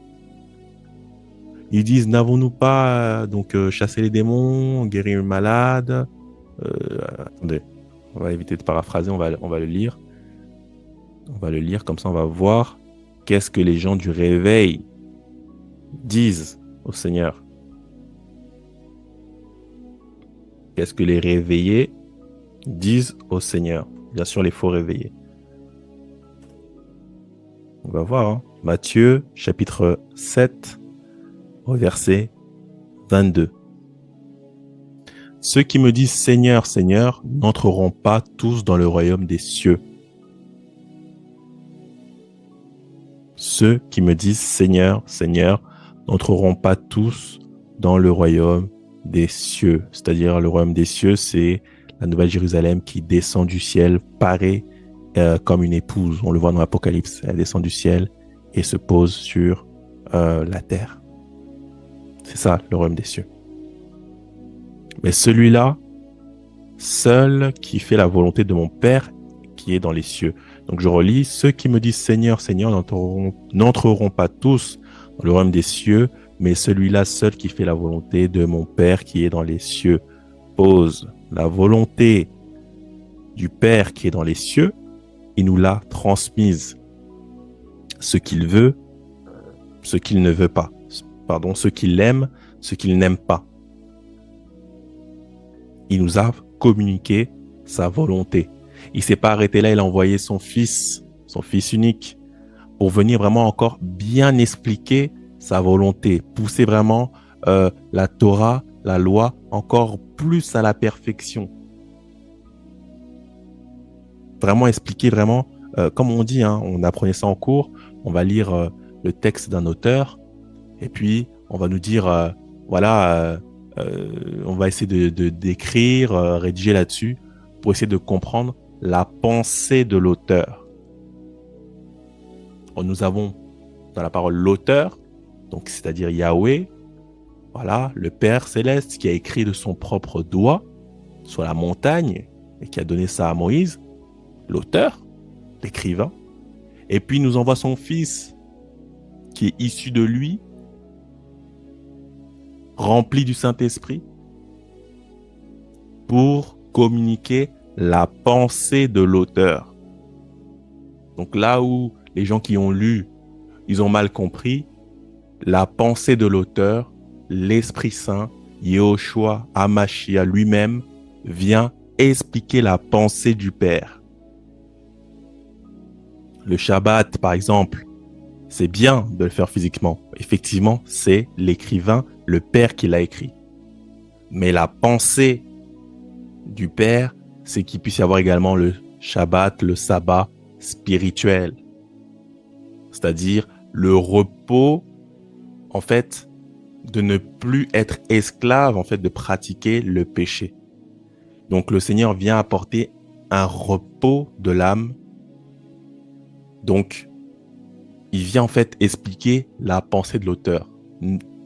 Ils disent, n'avons-nous pas chassé les démons, guéri le malade? Attendez, on va éviter de paraphraser, on va le lire. On va le lire, comme ça on va voir qu'est-ce que les gens du réveil disent au Seigneur. Qu'est-ce que les réveillés disent au Seigneur? Bien sûr, les faux réveillés. On va voir, hein. Matthieu, chapitre 7, au verset 22. Ceux qui me disent Seigneur, Seigneur, n'entreront pas tous dans le royaume des cieux. Ceux qui me disent Seigneur, Seigneur, n'entreront pas tous dans le royaume des cieux. C'est-à-dire, le royaume des cieux, c'est la nouvelle Jérusalem qui descend du ciel, parée comme une épouse. On le voit dans l'Apocalypse. Elle descend du ciel et se pose sur la terre. C'est ça, le royaume des cieux. Mais celui-là, seul qui fait la volonté de mon Père qui est dans les cieux. Donc je relis, ceux qui me disent Seigneur, Seigneur n'entreront pas tous dans le royaume des cieux, mais celui-là seul qui fait la volonté de mon Père qui est dans les cieux. Pose la volonté du Père qui est dans les cieux, il nous l'a transmise. Ce qu'il veut, ce qu'il ne veut pas. Pardon, ce qu'il aime, ce qu'il n'aime pas. Il nous a communiqué sa volonté. Il ne s'est pas arrêté là, il a envoyé son fils unique, pour venir vraiment encore bien expliquer sa volonté, pousser vraiment la Torah, la loi, encore plus à la perfection. Vraiment expliquer, comme on dit, hein, on apprenait ça en cours, on va lire le texte d'un auteur, et puis on va nous dire, on va essayer d'écrire, rédiger là-dessus, pour essayer de comprendre la pensée de l'auteur. Nous avons dans la parole l'auteur, donc c'est-à-dire Yahweh, voilà, le Père céleste qui a écrit de son propre doigt sur la montagne et qui a donné ça à Moïse, l'auteur, l'écrivain. Et puis il nous envoie son fils qui est issu de lui, rempli du Saint-Esprit, pour communiquer la pensée de l'auteur. Donc là où les gens qui ont lu, ils ont mal compris, la pensée de l'auteur, l'Esprit Saint, Yehoshua HaMashiach lui-même vient expliquer la pensée du Père. Le Shabbat, par exemple, c'est bien de le faire physiquement. Effectivement, c'est l'écrivain, le Père qui l'a écrit. Mais la pensée du Père, c'est qu'il puisse y avoir également le Shabbat, le sabbat spirituel. C'est-à-dire le repos, en fait, de ne plus être esclave, en fait, de pratiquer le péché. Donc, le Seigneur vient apporter un repos de l'âme. Donc, il vient, en fait, expliquer la pensée de l'auteur.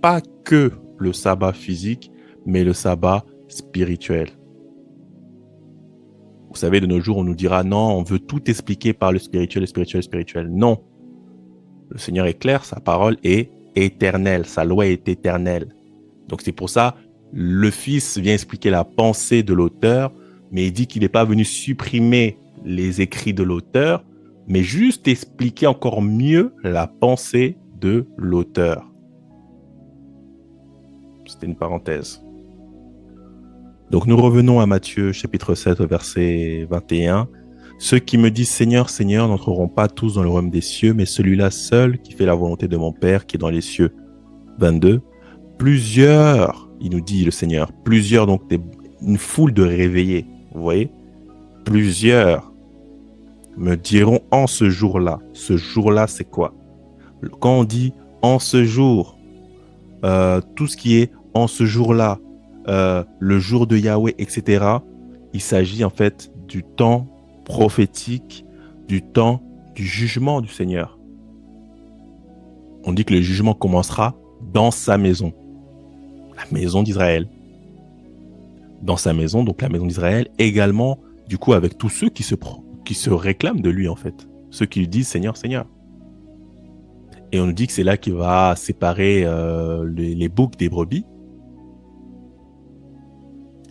Pas que le sabbat physique, mais le sabbat spirituel. Vous savez, de nos jours, on nous dira, non, on veut tout expliquer par le spirituel, le spirituel, le spirituel. Non. Le Seigneur est clair, sa parole est éternelle, sa loi est éternelle. Donc c'est pour ça, le Fils vient expliquer la pensée de l'auteur, mais il dit qu'il n'est pas venu supprimer les écrits de l'auteur, mais juste expliquer encore mieux la pensée de l'auteur. C'était une parenthèse. Donc nous revenons à Matthieu chapitre 7 verset 21. Ceux qui me disent Seigneur, Seigneur n'entreront pas tous dans le royaume des cieux, mais celui-là seul qui fait la volonté de mon Père qui est dans les cieux. 22. Plusieurs, il nous dit le Seigneur, plusieurs, donc une foule de réveillés, vous voyez, plusieurs me diront en ce jour-là. Ce jour-là, c'est quoi? Quand on dit en ce jour, tout ce qui est en ce jour-là, le jour de Yahweh, etc., il s'agit en fait du temps prophétique, du temps du jugement du Seigneur. On dit que le jugement commencera dans sa maison, la maison d'Israël. Dans sa maison, donc la maison d'Israël, également, du coup, avec tous ceux qui se réclament de lui, en fait. Ceux qui lui disent Seigneur, Seigneur. Et on nous dit que c'est là qu'il va séparer les boucs des brebis.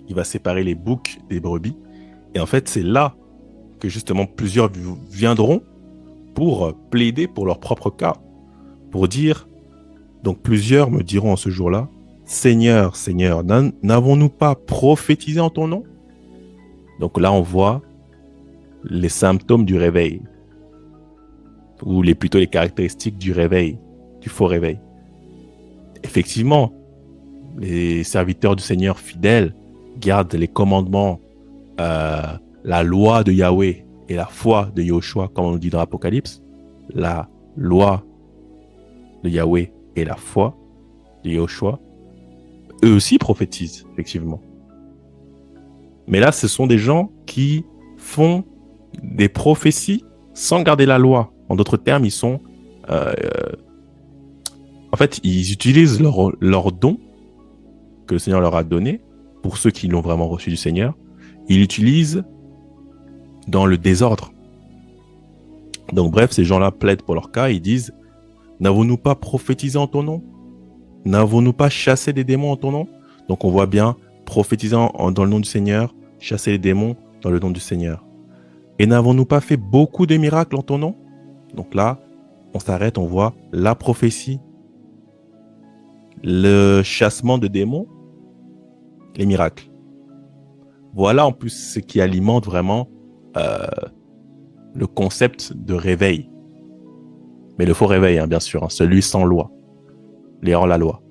Il va séparer les boucs des brebis. Et en fait, c'est là que justement plusieurs viendront pour plaider pour leur propre cas. Pour dire, donc plusieurs me diront en ce jour-là, Seigneur, Seigneur, n'avons-nous pas prophétisé en ton nom? Donc là, on voit les symptômes du réveil, ou plutôt les caractéristiques du réveil, du faux réveil. Effectivement, les serviteurs du Seigneur fidèles gardent les commandements, la loi de Yahweh et la foi de Yehoshua, comme on nous dit dans l'Apocalypse. La loi de Yahweh et la foi de Yehoshua, eux aussi prophétisent, effectivement. Mais là, ce sont des gens qui font des prophéties sans garder la loi. En d'autres termes, ils sont... en fait, ils utilisent leur don que le Seigneur leur a donné, pour ceux qui l'ont vraiment reçu du Seigneur. Ils l'utilisent dans le désordre. Donc bref, ces gens-là plaident pour leur cas. Ils disent, n'avons-nous pas prophétisé en ton nom? N'avons-nous pas chassé des démons en ton nom? Donc on voit bien, prophétisant dans le nom du Seigneur, chasser les démons dans le nom du Seigneur. Et n'avons-nous pas fait beaucoup de miracles en ton nom? Donc là, on s'arrête, on voit la prophétie, le chassement de démons, les miracles. Voilà en plus ce qui alimente vraiment le concept de réveil. Mais le faux réveil, hein, bien sûr, hein, celui sans loi, les hors-la-loi.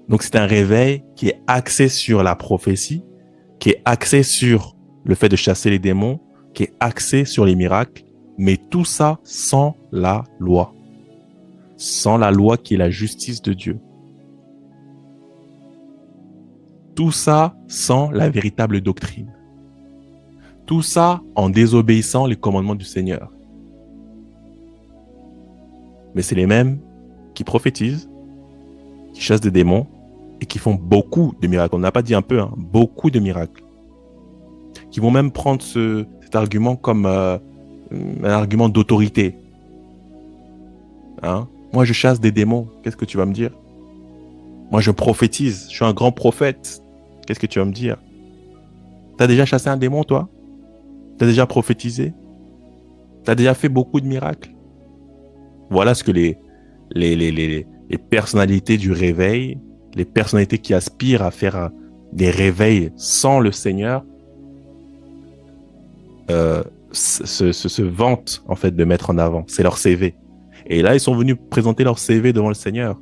Donc c'est un réveil qui est axé sur la prophétie, qui est axé sur le fait de chasser les démons, qui est axé sur les miracles, mais tout ça sans la loi. Sans la loi qui est la justice de Dieu. Tout ça sans la véritable doctrine. Tout ça en désobéissant les commandements du Seigneur. Mais c'est les mêmes qui prophétisent, qui chassent des démons et qui font beaucoup de miracles. On n'a pas dit un peu, hein, beaucoup de miracles. Qui vont même prendre cet argument comme un argument d'autorité. Hein? Moi, je chasse des démons. Qu'est-ce que tu vas me dire? Moi, je prophétise. Je suis un grand prophète. Qu'est-ce que tu vas me dire? T'as déjà chassé un démon, toi? T'as déjà prophétisé? T'as déjà fait beaucoup de miracles? Voilà ce que les personnalités du réveil, les personnalités qui aspirent à faire des réveils sans le Seigneur, se vantent en fait de mettre en avant. C'est leur CV. Et là, ils sont venus présenter leur CV devant le Seigneur,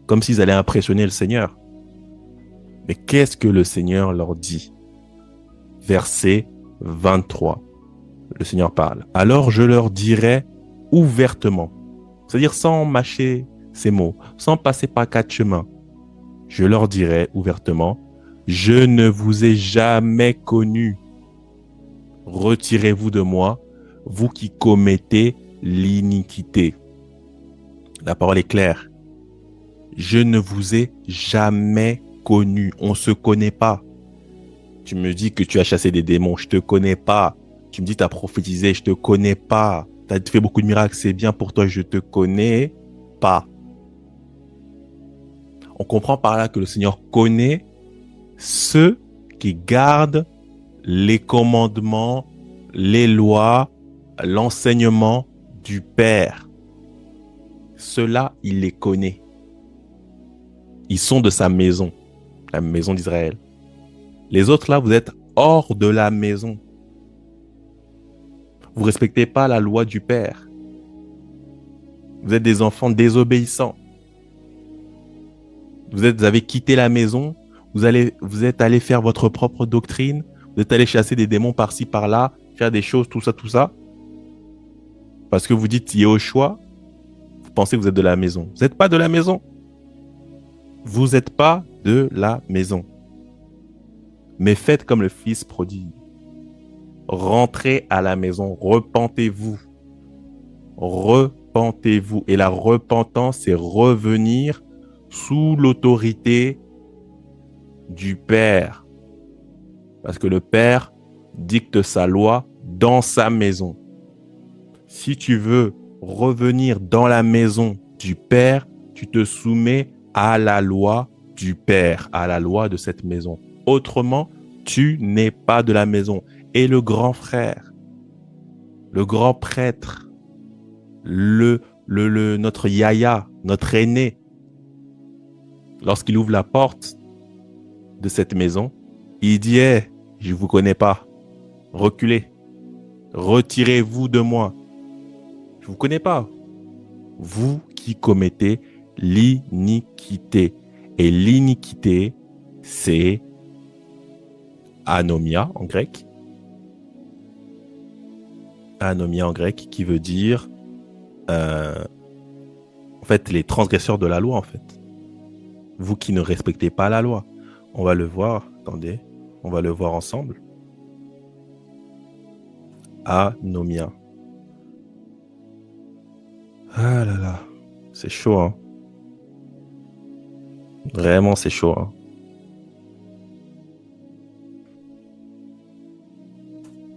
comme s'ils allaient impressionner le Seigneur. Mais qu'est-ce que le Seigneur leur dit? Verset 23. Le Seigneur parle. Alors je leur dirai ouvertement, c'est-à-dire sans mâcher ces mots, sans passer par quatre chemins. Je leur dirai ouvertement, je ne vous ai jamais connu. Retirez-vous de moi, vous qui commettez l'iniquité. La parole est claire. Je ne vous ai jamais connu. On ne se connaît pas. Tu me dis que tu as chassé des démons. Je ne te connais pas. Tu me dis que tu as prophétisé. Je ne te connais pas. Tu as fait beaucoup de miracles. C'est bien pour toi. Je ne te connais pas. On comprend par là que le Seigneur connaît ceux qui gardent les commandements, les lois, l'enseignement du Père. Ceux-là, il les connaît. Ils sont de sa maison, la maison d'Israël. Les autres là, vous êtes hors de la maison. Vous ne respectez pas la loi du Père. Vous êtes des enfants désobéissants. Vous avez quitté la maison, vous êtes allé faire votre propre doctrine, vous êtes allé chasser des démons par-ci, par-là, faire des choses, tout ça. Parce que vous dites Yehoshua, vous pensez que vous êtes de la maison. Vous n'êtes pas de la maison. Vous n'êtes pas de la maison. Mais faites comme le fils prodigue. Rentrez à la maison, repentez-vous. Repentez-vous. Et la repentance, c'est revenir sous l'autorité du Père. Parce que le Père dicte sa loi dans sa maison. Si tu veux revenir dans la maison du Père, tu te soumets à la loi du Père, à la loi de cette maison. Autrement, tu n'es pas de la maison. Et le grand frère, le grand prêtre, notre yaya, notre aîné, lorsqu'il ouvre la porte de cette maison, il dit hey, je ne vous connais pas, reculez, retirez-vous de moi. Je ne vous connais pas. Vous qui commettez l'iniquité. Et l'iniquité, c'est anomia en grec. Anomia en grec qui veut dire en fait les transgresseurs de la loi en fait. Vous qui ne respectez pas la loi. On va le voir, attendez, on va le voir ensemble. Anomia. Ah là là, c'est chaud, hein. Vraiment, c'est chaud, hein.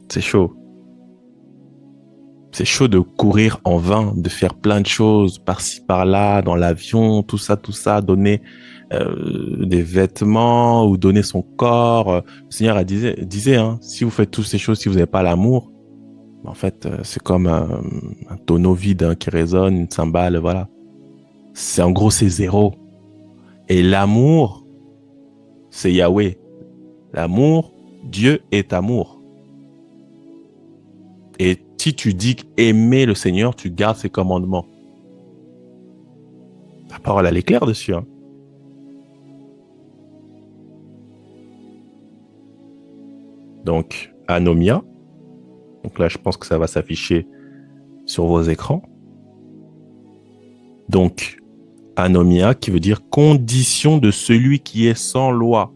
C'est chaud. C'est chaud de courir en vain, de faire plein de choses par-ci, par-là, dans l'avion, tout ça, donner des vêtements ou donner son corps. Le Seigneur disait hein, si vous faites toutes ces choses, si vous n'avez pas l'amour, en fait, c'est comme un tonneau vide hein, qui résonne, une cymbale, voilà. En gros, c'est zéro. Et l'amour, c'est Yahweh. L'amour, Dieu est amour. Et si tu dis aimer le Seigneur, tu gardes ses commandements. La parole, elle est claire dessus. Hein. Donc, anomia. Donc là, je pense que ça va s'afficher sur vos écrans. Donc, anomia qui veut dire condition de celui qui est sans loi.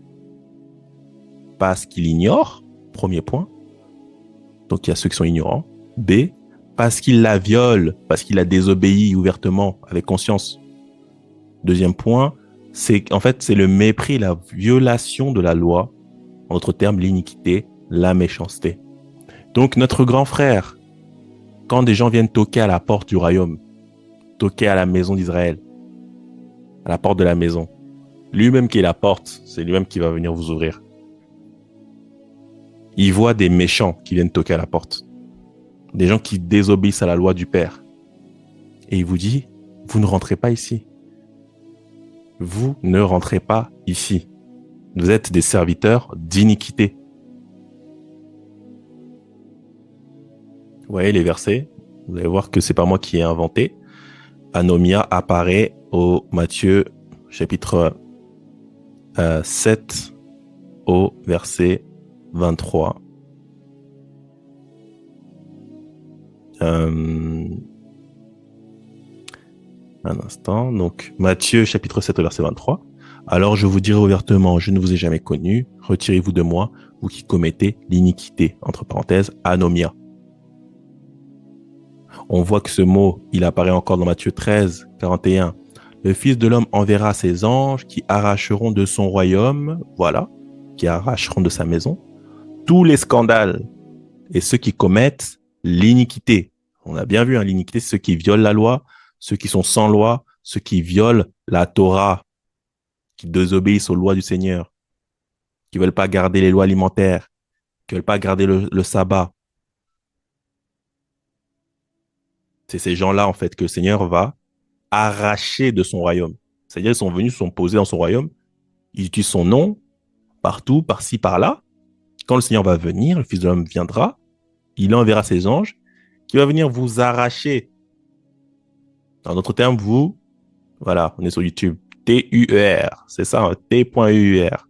Parce qu'il ignore, premier point. Donc, il y a ceux qui sont ignorants. B, parce qu'il la viole, parce qu'il a désobéi ouvertement, avec conscience. Deuxième point, c'est le mépris, la violation de la loi. En d'autres termes, l'iniquité, la méchanceté. Donc, notre grand frère, quand des gens viennent toquer à la porte du royaume, toquer à la maison d'Israël, à la porte de la maison, lui-même qui est la porte, c'est lui-même qui va venir vous ouvrir. il voit des méchants qui viennent toquer à la porte. Des gens qui désobéissent à la loi du Père. Et il vous dit, vous ne rentrez pas ici. Vous ne rentrez pas ici. Vous êtes des serviteurs d'iniquité. Vous voyez les versets, vous allez voir que c'est pas moi qui ai inventé. Anomia apparaît au Matthieu chapitre 7 au verset 23. Un instant. Donc, Matthieu chapitre 7 au verset 23. Alors je vous dirai ouvertement, je ne vous ai jamais connu. Retirez-vous de moi, vous qui commettez l'iniquité. Entre parenthèses, anomia. On voit que ce mot, il apparaît encore dans Matthieu 13, 41. Le Fils de l'homme enverra ses anges qui arracheront de son royaume, voilà, qui arracheront de sa maison, tous les scandales et ceux qui commettent l'iniquité. On a bien vu, hein, l'iniquité, c'est ceux qui violent la loi, ceux qui sont sans loi, ceux qui violent la Torah, qui désobéissent aux lois du Seigneur, qui veulent pas garder les lois alimentaires, qui veulent pas garder le sabbat. C'est ces gens-là, en fait, que le Seigneur va arracher de son royaume. C'est-à-dire, ils sont venus, sont posés dans son royaume, ils utilisent son nom partout, par-ci, par-là. Quand le Seigneur va venir, le Fils de l'homme viendra, il enverra ses anges qui va venir vous arracher. En d'autres termes, vous, voilà, on est sur YouTube, T-U-E-R, c'est ça, hein, T.U-E-R.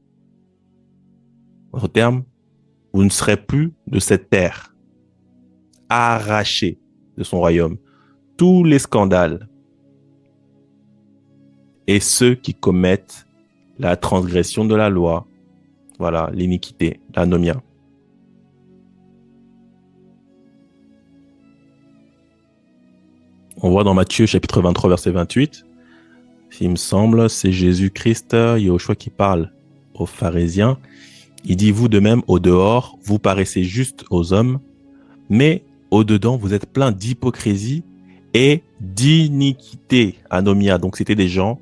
En d'autres termes, vous ne serez plus de cette terre, arraché de son royaume. Tous les scandales et ceux qui commettent la transgression de la loi, voilà, l'iniquité, l'anomia. On voit dans Matthieu chapitre 23, verset 28, il me semble, c'est Jésus-Christ, Yahushua qui parle aux pharisiens. Il dit, vous de même, au dehors, vous paraissez juste aux hommes, mais au dedans, vous êtes plein d'hypocrisie et d'iniquité, anomia. Donc, c'était des gens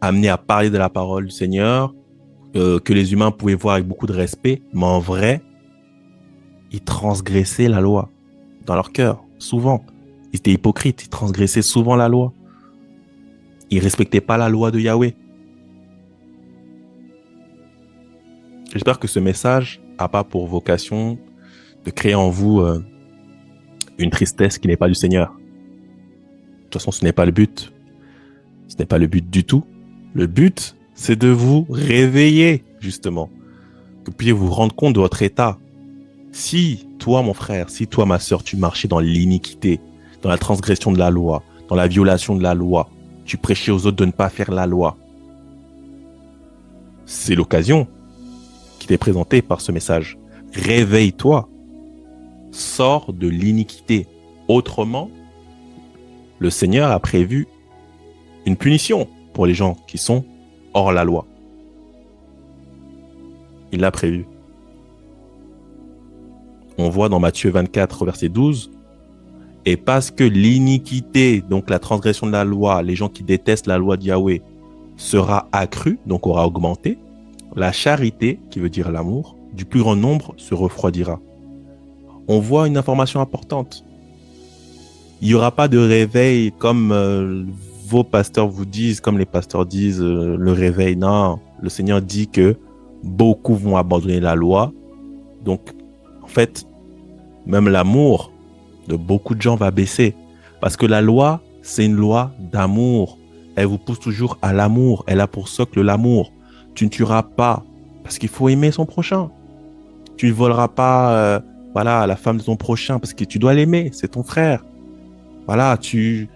amenés à parler de la parole du Seigneur, que les humains pouvaient voir avec beaucoup de respect, mais en vrai, ils transgressaient la loi dans leur cœur, souvent. Ils étaient hypocrites, ils transgressaient souvent la loi. Ils respectaient pas la loi de Yahweh. J'espère que ce message n'a pas pour vocation de créer en vous une tristesse qui n'est pas du Seigneur. De toute façon, ce n'est pas le but. Ce n'est pas le but du tout. Le but, c'est de vous réveiller, justement. Que vous puissiez vous rendre compte de votre état. Si toi, mon frère, si toi, ma sœur, tu marchais dans l'iniquité, dans la transgression de la loi, dans la violation de la loi, tu prêchais aux autres de ne pas faire la loi, c'est l'occasion qui t'est présentée par ce message. Réveille-toi. Sors de l'iniquité. Autrement, le Seigneur a prévu une punition pour les gens qui sont hors la loi. Il l'a prévu. On voit dans Matthieu 24, verset 12, « Et parce que l'iniquité, donc la transgression de la loi, les gens qui détestent la loi de Yahweh, sera accrue, donc aura augmenté, la charité, qui veut dire l'amour, du plus grand nombre se refroidira. » On voit une information importante. Il n'y aura pas de réveil comme vos pasteurs vous disent, comme les pasteurs disent, le réveil. Non, le Seigneur dit que beaucoup vont abandonner la loi. Donc, en fait, même l'amour de beaucoup de gens va baisser. Parce que la loi, c'est une loi d'amour. Elle vous pousse toujours à l'amour. Elle a pour socle l'amour. Tu ne tueras pas parce qu'il faut aimer son prochain. Tu ne voleras pas voilà, la femme de ton prochain parce que tu dois l'aimer. C'est ton frère. Voilà, tu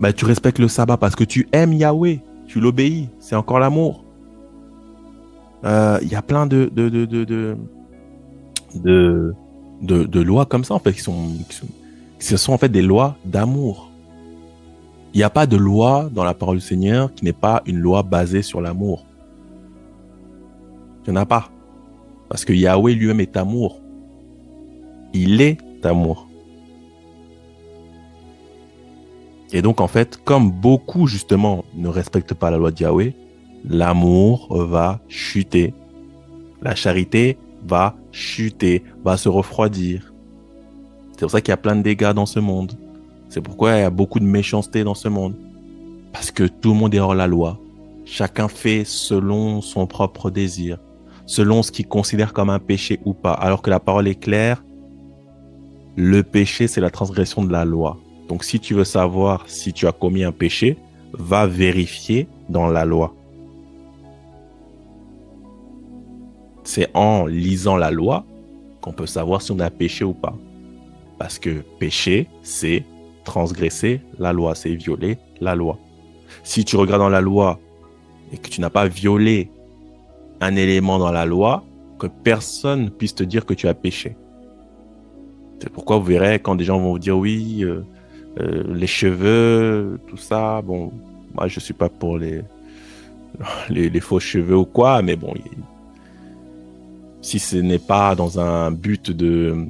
respectes le sabbat parce que tu aimes Yahweh. Tu l'obéis. C'est encore l'amour. Y a plein de lois comme ça, en fait, qui sont en fait des lois d'amour. Il n'y a pas de loi dans la parole du Seigneur qui n'est pas une loi basée sur l'amour. Il n'y en a pas. Parce que Yahweh lui-même est amour. Il est amour. Et donc, en fait, comme beaucoup, justement, ne respectent pas la loi de Yahweh, l'amour va chuter. La charité va chuter, va se refroidir. C'est pour ça qu'il y a plein de dégâts dans ce monde. C'est pourquoi il y a beaucoup de méchanceté dans ce monde. Parce que tout le monde est hors la loi. Chacun fait selon son propre désir, selon ce qu'il considère comme un péché ou pas. Alors que la parole est claire, le péché, c'est la transgression de la loi. Donc si tu veux savoir si tu as commis un péché, va vérifier dans la loi. C'est en lisant la loi qu'on peut savoir si on a péché ou pas. Parce que péché, c'est transgresser la loi, c'est violer la loi. Si tu regardes dans la loi et que tu n'as pas violé un élément dans la loi, que personne ne puisse te dire que tu as péché. C'est pourquoi vous verrez quand des gens vont vous dire oui, les cheveux, tout ça, bon, moi je suis pas pour les faux cheveux ou quoi, mais bon, si ce n'est pas dans un but de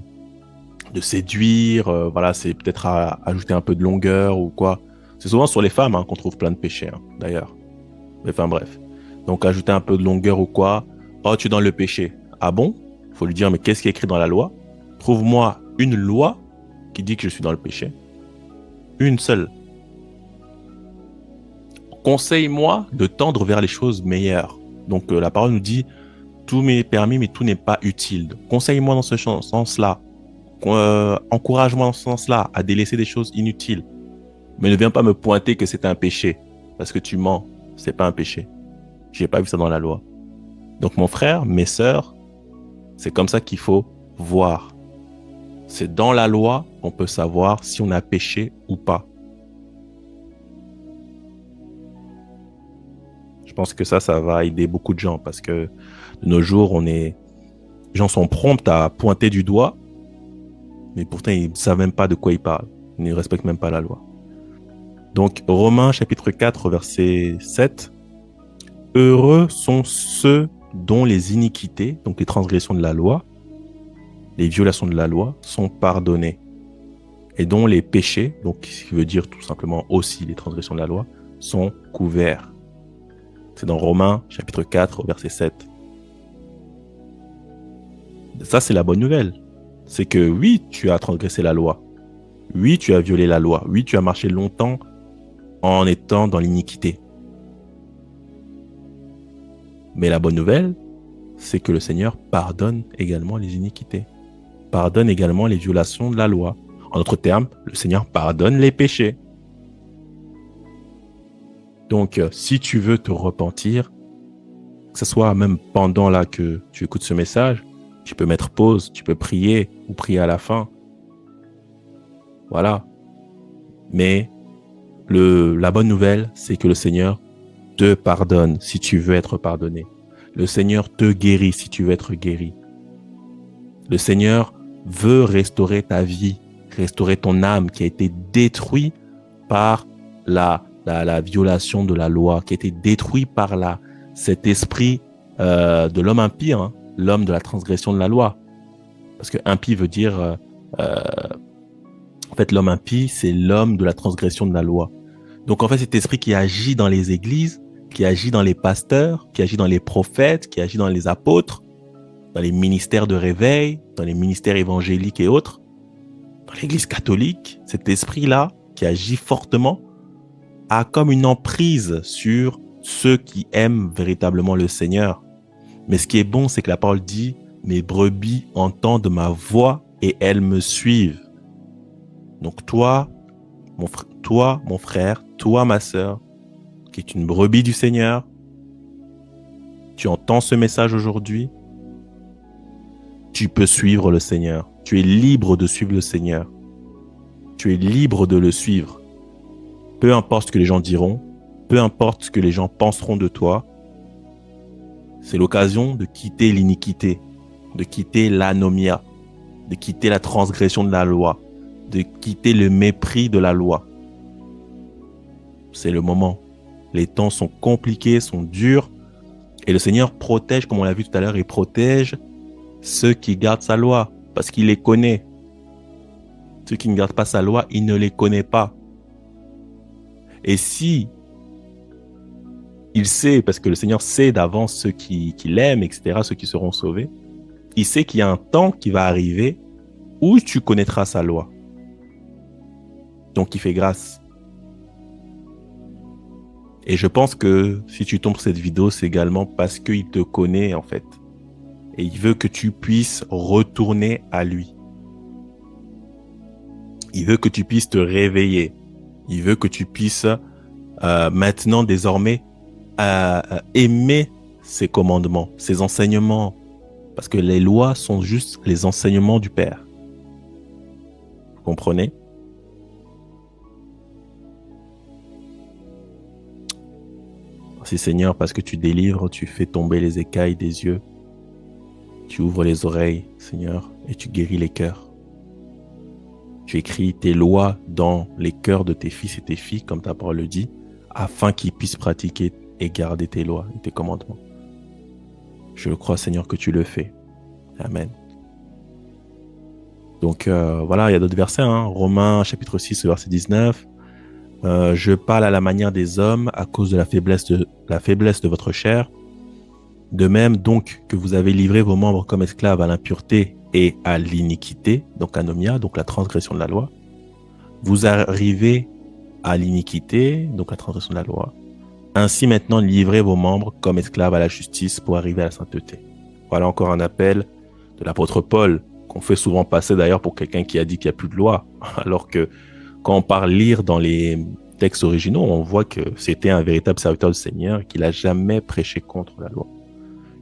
séduire, voilà, c'est peut-être à ajouter un peu de longueur ou quoi. C'est souvent sur les femmes qu'on trouve plein de péchés, d'ailleurs. Mais enfin bref. Donc ajouter un peu de longueur ou quoi. Oh, tu es dans le péché. Ah bon? Faut lui dire, mais qu'est-ce qui est écrit dans la loi? Trouve-moi une loi qui dit que je suis dans le péché. Une seule. Conseille-moi de tendre vers les choses meilleures. Donc la parole nous dit, tout m'est permis, mais tout n'est pas utile. Conseille-moi dans ce sens-là. Encourage-moi dans ce sens-là à délaisser des choses inutiles. Mais ne viens pas me pointer que c'est un péché. Parce que tu mens. C'est pas un péché. J'ai pas vu ça dans la loi. Donc mon frère, mes sœurs, c'est comme ça qu'il faut voir. C'est dans la loi qu'on peut savoir si on a péché ou pas. Je pense que ça va aider beaucoup de gens parce que de nos jours, les gens sont prompts à pointer du doigt, mais pourtant ils ne savent même pas de quoi ils parlent. Ils ne respectent même pas la loi. Donc Romains chapitre 4 verset 7. Heureux sont ceux dont les iniquités, donc les transgressions de la loi, les violations de la loi, sont pardonnées. Et dont les péchés, donc ce qui veut dire tout simplement aussi les transgressions de la loi, sont couverts. C'est dans Romains chapitre 4 verset 7. Ça, c'est la bonne nouvelle. C'est que oui, tu as transgressé la loi. Oui, tu as violé la loi. Oui, tu as marché longtemps en étant dans l'iniquité. Mais la bonne nouvelle, c'est que le Seigneur pardonne également les iniquités. Pardonne également les violations de la loi. En d'autres termes, le Seigneur pardonne les péchés. Donc, si tu veux te repentir, que ce soit même pendant là que tu écoutes ce message, tu peux mettre pause, tu peux prier ou prier à la fin. Voilà. Mais la bonne nouvelle, c'est que le Seigneur te pardonne si tu veux être pardonné. Le Seigneur te guérit si tu veux être guéri. Le Seigneur veut restaurer ta vie, restaurer ton âme qui a été détruite par la violation de la loi, qui a été détruite par cet esprit de l'homme impie, l'homme de la transgression de la loi. Parce que impie veut dire, en fait, l'homme impie, c'est l'homme de la transgression de la loi. Donc, en fait, cet esprit qui agit dans les églises, qui agit dans les pasteurs, qui agit dans les prophètes, qui agit dans les apôtres, dans les ministères de réveil, dans les ministères évangéliques et autres, dans l'église catholique, cet esprit-là, qui agit fortement, a comme une emprise sur ceux qui aiment véritablement le Seigneur. Mais ce qui est bon, c'est que la parole dit, mes brebis entendent ma voix et elles me suivent. Donc toi, mon frère, toi, ma sœur, qui est une brebis du Seigneur, tu entends ce message aujourd'hui, tu peux suivre le Seigneur. Tu es libre de suivre le Seigneur. Tu es libre de le suivre. Peu importe ce que les gens diront, peu importe ce que les gens penseront de toi, c'est l'occasion de quitter l'iniquité, de quitter l'anomia, de quitter la transgression de la loi, de quitter le mépris de la loi. C'est le moment. Les temps sont compliqués, sont durs, et le Seigneur protège, comme on l'a vu tout à l'heure, il protège ceux qui gardent sa loi, parce qu'il les connaît. Ceux qui ne gardent pas sa loi, il ne les connaît pas. Et si Il sait, parce que le Seigneur sait d'avance ceux qui l'aiment, etc., ceux qui seront sauvés. Il sait qu'il y a un temps qui va arriver où tu connaîtras sa loi. Donc, il fait grâce. Et je pense que si tu tombes sur cette vidéo, c'est également parce qu'il te connaît, en fait. Et il veut que tu puisses retourner à lui. Il veut que tu puisses te réveiller. Il veut que tu puisses maintenant, désormais, aimer ses commandements, ses enseignements. Parce que les lois sont juste les enseignements du Père. Vous comprenez? Merci Seigneur, parce que tu délivres, tu fais tomber les écailles des yeux. Tu ouvres les oreilles, Seigneur, et tu guéris les cœurs. Tu écris tes lois dans les cœurs de tes fils et tes filles, comme ta parole le dit, afin qu'ils puissent pratiquer et garder tes lois et tes commandements. Je le crois, Seigneur, que tu le fais. Amen. Donc voilà, il y a d'autres versets. Romains chapitre 6, verset 19. Je parle à la manière des hommes à cause de la faiblesse de votre chair. De même donc que vous avez livré vos membres comme esclaves à l'impureté et à l'iniquité, donc anomia, donc la transgression de la loi. Vous arrivez à l'iniquité, donc la transgression de la loi. Ainsi maintenant livrez vos membres comme esclaves à la justice pour arriver à la sainteté. Voilà encore un appel de l'apôtre Paul, qu'on fait souvent passer d'ailleurs pour quelqu'un qui a dit qu'il n'y a plus de loi, alors que quand on part lire dans les textes originaux, on voit que c'était un véritable serviteur du Seigneur, qu'il n'a jamais prêché contre la loi.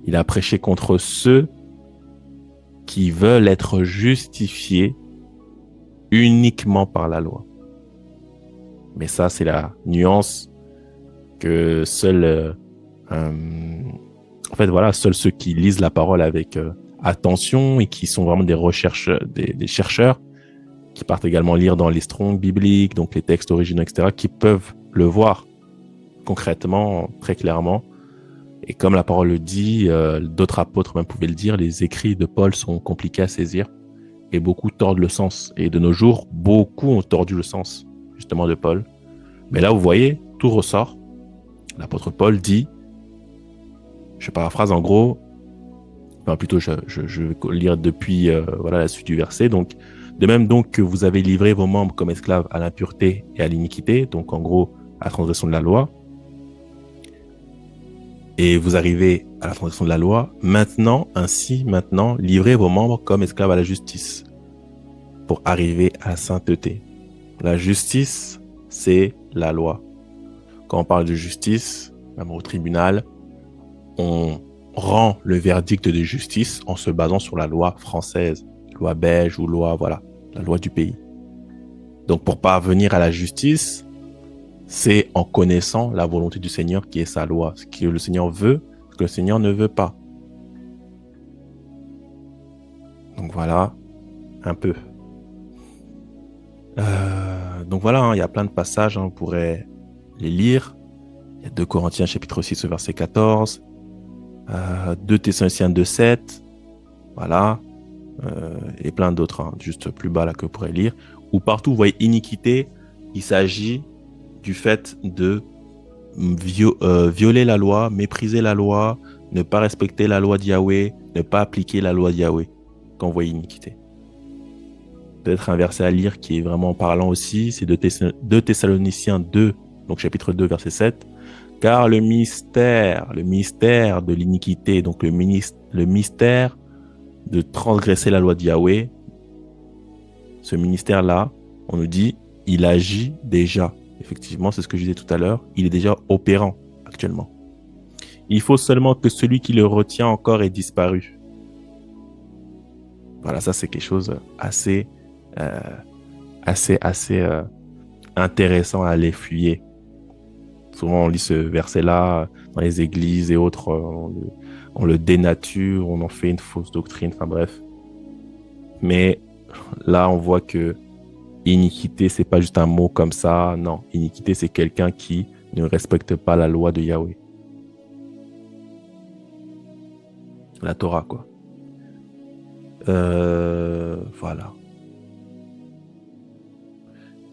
Il a prêché contre ceux qui veulent être justifiés uniquement par la loi. Mais ça, c'est la nuance que seuls ceux qui lisent la parole avec attention et qui sont vraiment des chercheurs, qui partent également lire dans les Strong bibliques, donc les textes originaux, etc., qui peuvent le voir concrètement, très clairement. Et comme la parole le dit, d'autres apôtres même pouvaient le dire, les écrits de Paul sont compliqués à saisir et beaucoup tordent le sens. Et de nos jours, beaucoup ont tordu le sens, justement, de Paul. Mais là, vous voyez, tout ressort. L'apôtre Paul dit, je paraphrase en gros, enfin plutôt je vais lire depuis la suite du verset. Donc, de même donc que vous avez livré vos membres comme esclaves à l'impureté et à l'iniquité, donc en gros à la transgression de la loi, et vous arrivez à la transgression de la loi, maintenant, livrez vos membres comme esclaves à la justice pour arriver à la sainteté. La justice, c'est la loi. Quand on parle de justice, même au tribunal, on rend le verdict de justice en se basant sur la loi française, loi belge ou la loi du pays. Donc pour parvenir à la justice, c'est en connaissant la volonté du Seigneur qui est sa loi, ce que le Seigneur veut, ce que le Seigneur ne veut pas. Donc voilà, un peu. Donc voilà, il y a plein de passages, on pourrait les lire. Il y a 2 Corinthiens chapitre 6 verset 14, 2 Thessaloniciens 2:7, voilà, et plein d'autres, juste plus bas là que vous pourrez lire. Où partout vous voyez iniquité, il s'agit du fait de violer la loi, mépriser la loi, ne pas respecter la loi d'Yahweh, ne pas appliquer la loi d'Yahweh quand vous voyez iniquité. Peut-être un verset à lire qui est vraiment parlant aussi, c'est 2 Thessaloniciens 2, donc chapitre 2, verset 7. Car le mystère de l'iniquité, donc le mystère de transgresser la loi d'Yahweh, ce ministère-là, on nous dit, il agit déjà. Effectivement, c'est ce que je disais tout à l'heure, il est déjà opérant actuellement. Il faut seulement que celui qui le retient encore ait disparu. Voilà, ça c'est quelque chose assez intéressant à aller fouiller. Souvent, on lit ce verset-là dans les églises et autres, on le dénature, on en fait une fausse doctrine, enfin bref. Mais là, on voit que iniquité, c'est pas juste un mot comme ça. Non, iniquité, c'est quelqu'un qui ne respecte pas la loi de Yahweh. La Torah, quoi. Voilà.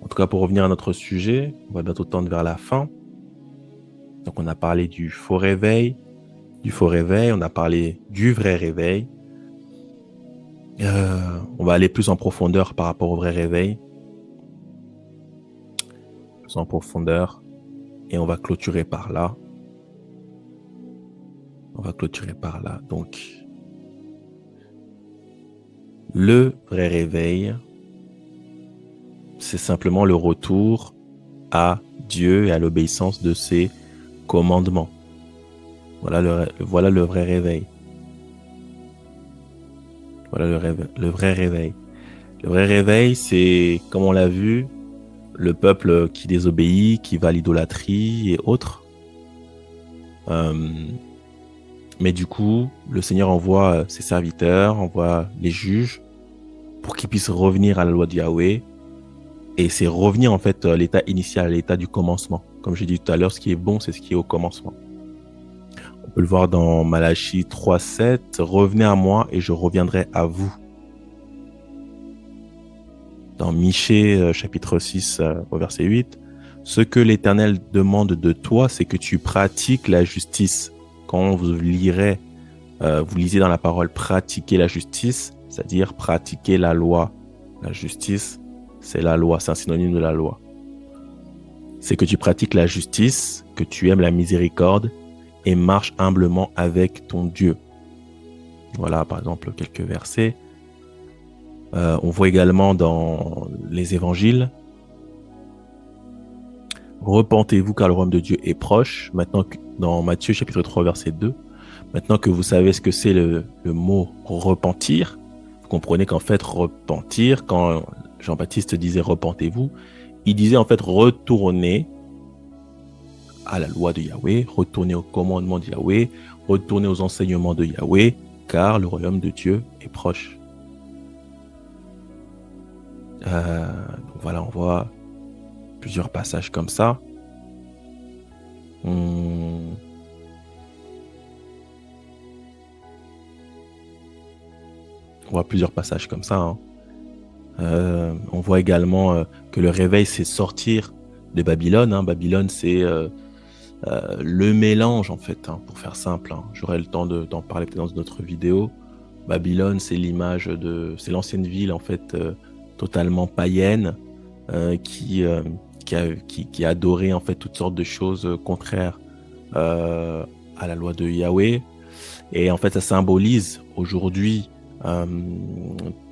En tout cas, pour revenir à notre sujet, on va bientôt tendre vers la fin. Donc, Donc, on a parlé du faux réveil, on a parlé du vrai réveil. On va aller plus en profondeur par rapport au vrai réveil. Plus en profondeur. Et on va clôturer par là. Donc, le vrai réveil, c'est simplement le retour à Dieu et à l'obéissance de ses commandements. Voilà le vrai réveil. Voilà le vrai réveil. Le vrai réveil, c'est, comme on l'a vu, le peuple qui désobéit, qui va à l'idolâtrie et autres. Mais du coup, le Seigneur envoie ses serviteurs, envoie les juges pour qu'ils puissent revenir à la loi de Yahweh. Et c'est revenir en fait à l'état initial, à l'état du commencement. Comme j'ai dit tout à l'heure, ce qui est bon, c'est ce qui est au commencement. On peut le voir dans Malachie 3:7. Revenez à moi et je reviendrai à vous. Dans Michée chapitre 6 au verset 8. Ce que l'Éternel demande de toi, c'est que tu pratiques la justice. Quand vous lirez, vous lisez dans la parole pratiquer la justice, c'est-à-dire pratiquer la loi. La justice, c'est la loi, c'est un synonyme de la loi. C'est que tu pratiques la justice, que tu aimes la miséricorde et marches humblement avec ton Dieu. Voilà, par exemple, quelques versets. On voit également dans les évangiles, repentez-vous car le royaume de Dieu est proche. Maintenant, dans Matthieu chapitre 3, verset 2, maintenant que vous savez ce que c'est le mot repentir, vous comprenez qu'en fait, repentir, quand Jean-Baptiste disait repentez-vous, il disait en fait retourner à la loi de Yahweh, retourner au commandement de Yahweh, retourner aux enseignements de Yahweh, car le royaume de Dieu est proche. Donc voilà, on voit plusieurs passages comme ça. On voit plusieurs passages comme ça. On voit également que le réveil, c'est sortir de Babylone. Babylone, c'est le mélange, en fait, pour faire simple. J'aurai le temps d'en parler peut-être dans une autre vidéo. Babylone, c'est l'image c'est l'ancienne ville, en fait, totalement païenne, qui adorait, en fait, toutes sortes de choses contraires à la loi de Yahweh. Et en fait, ça symbolise aujourd'hui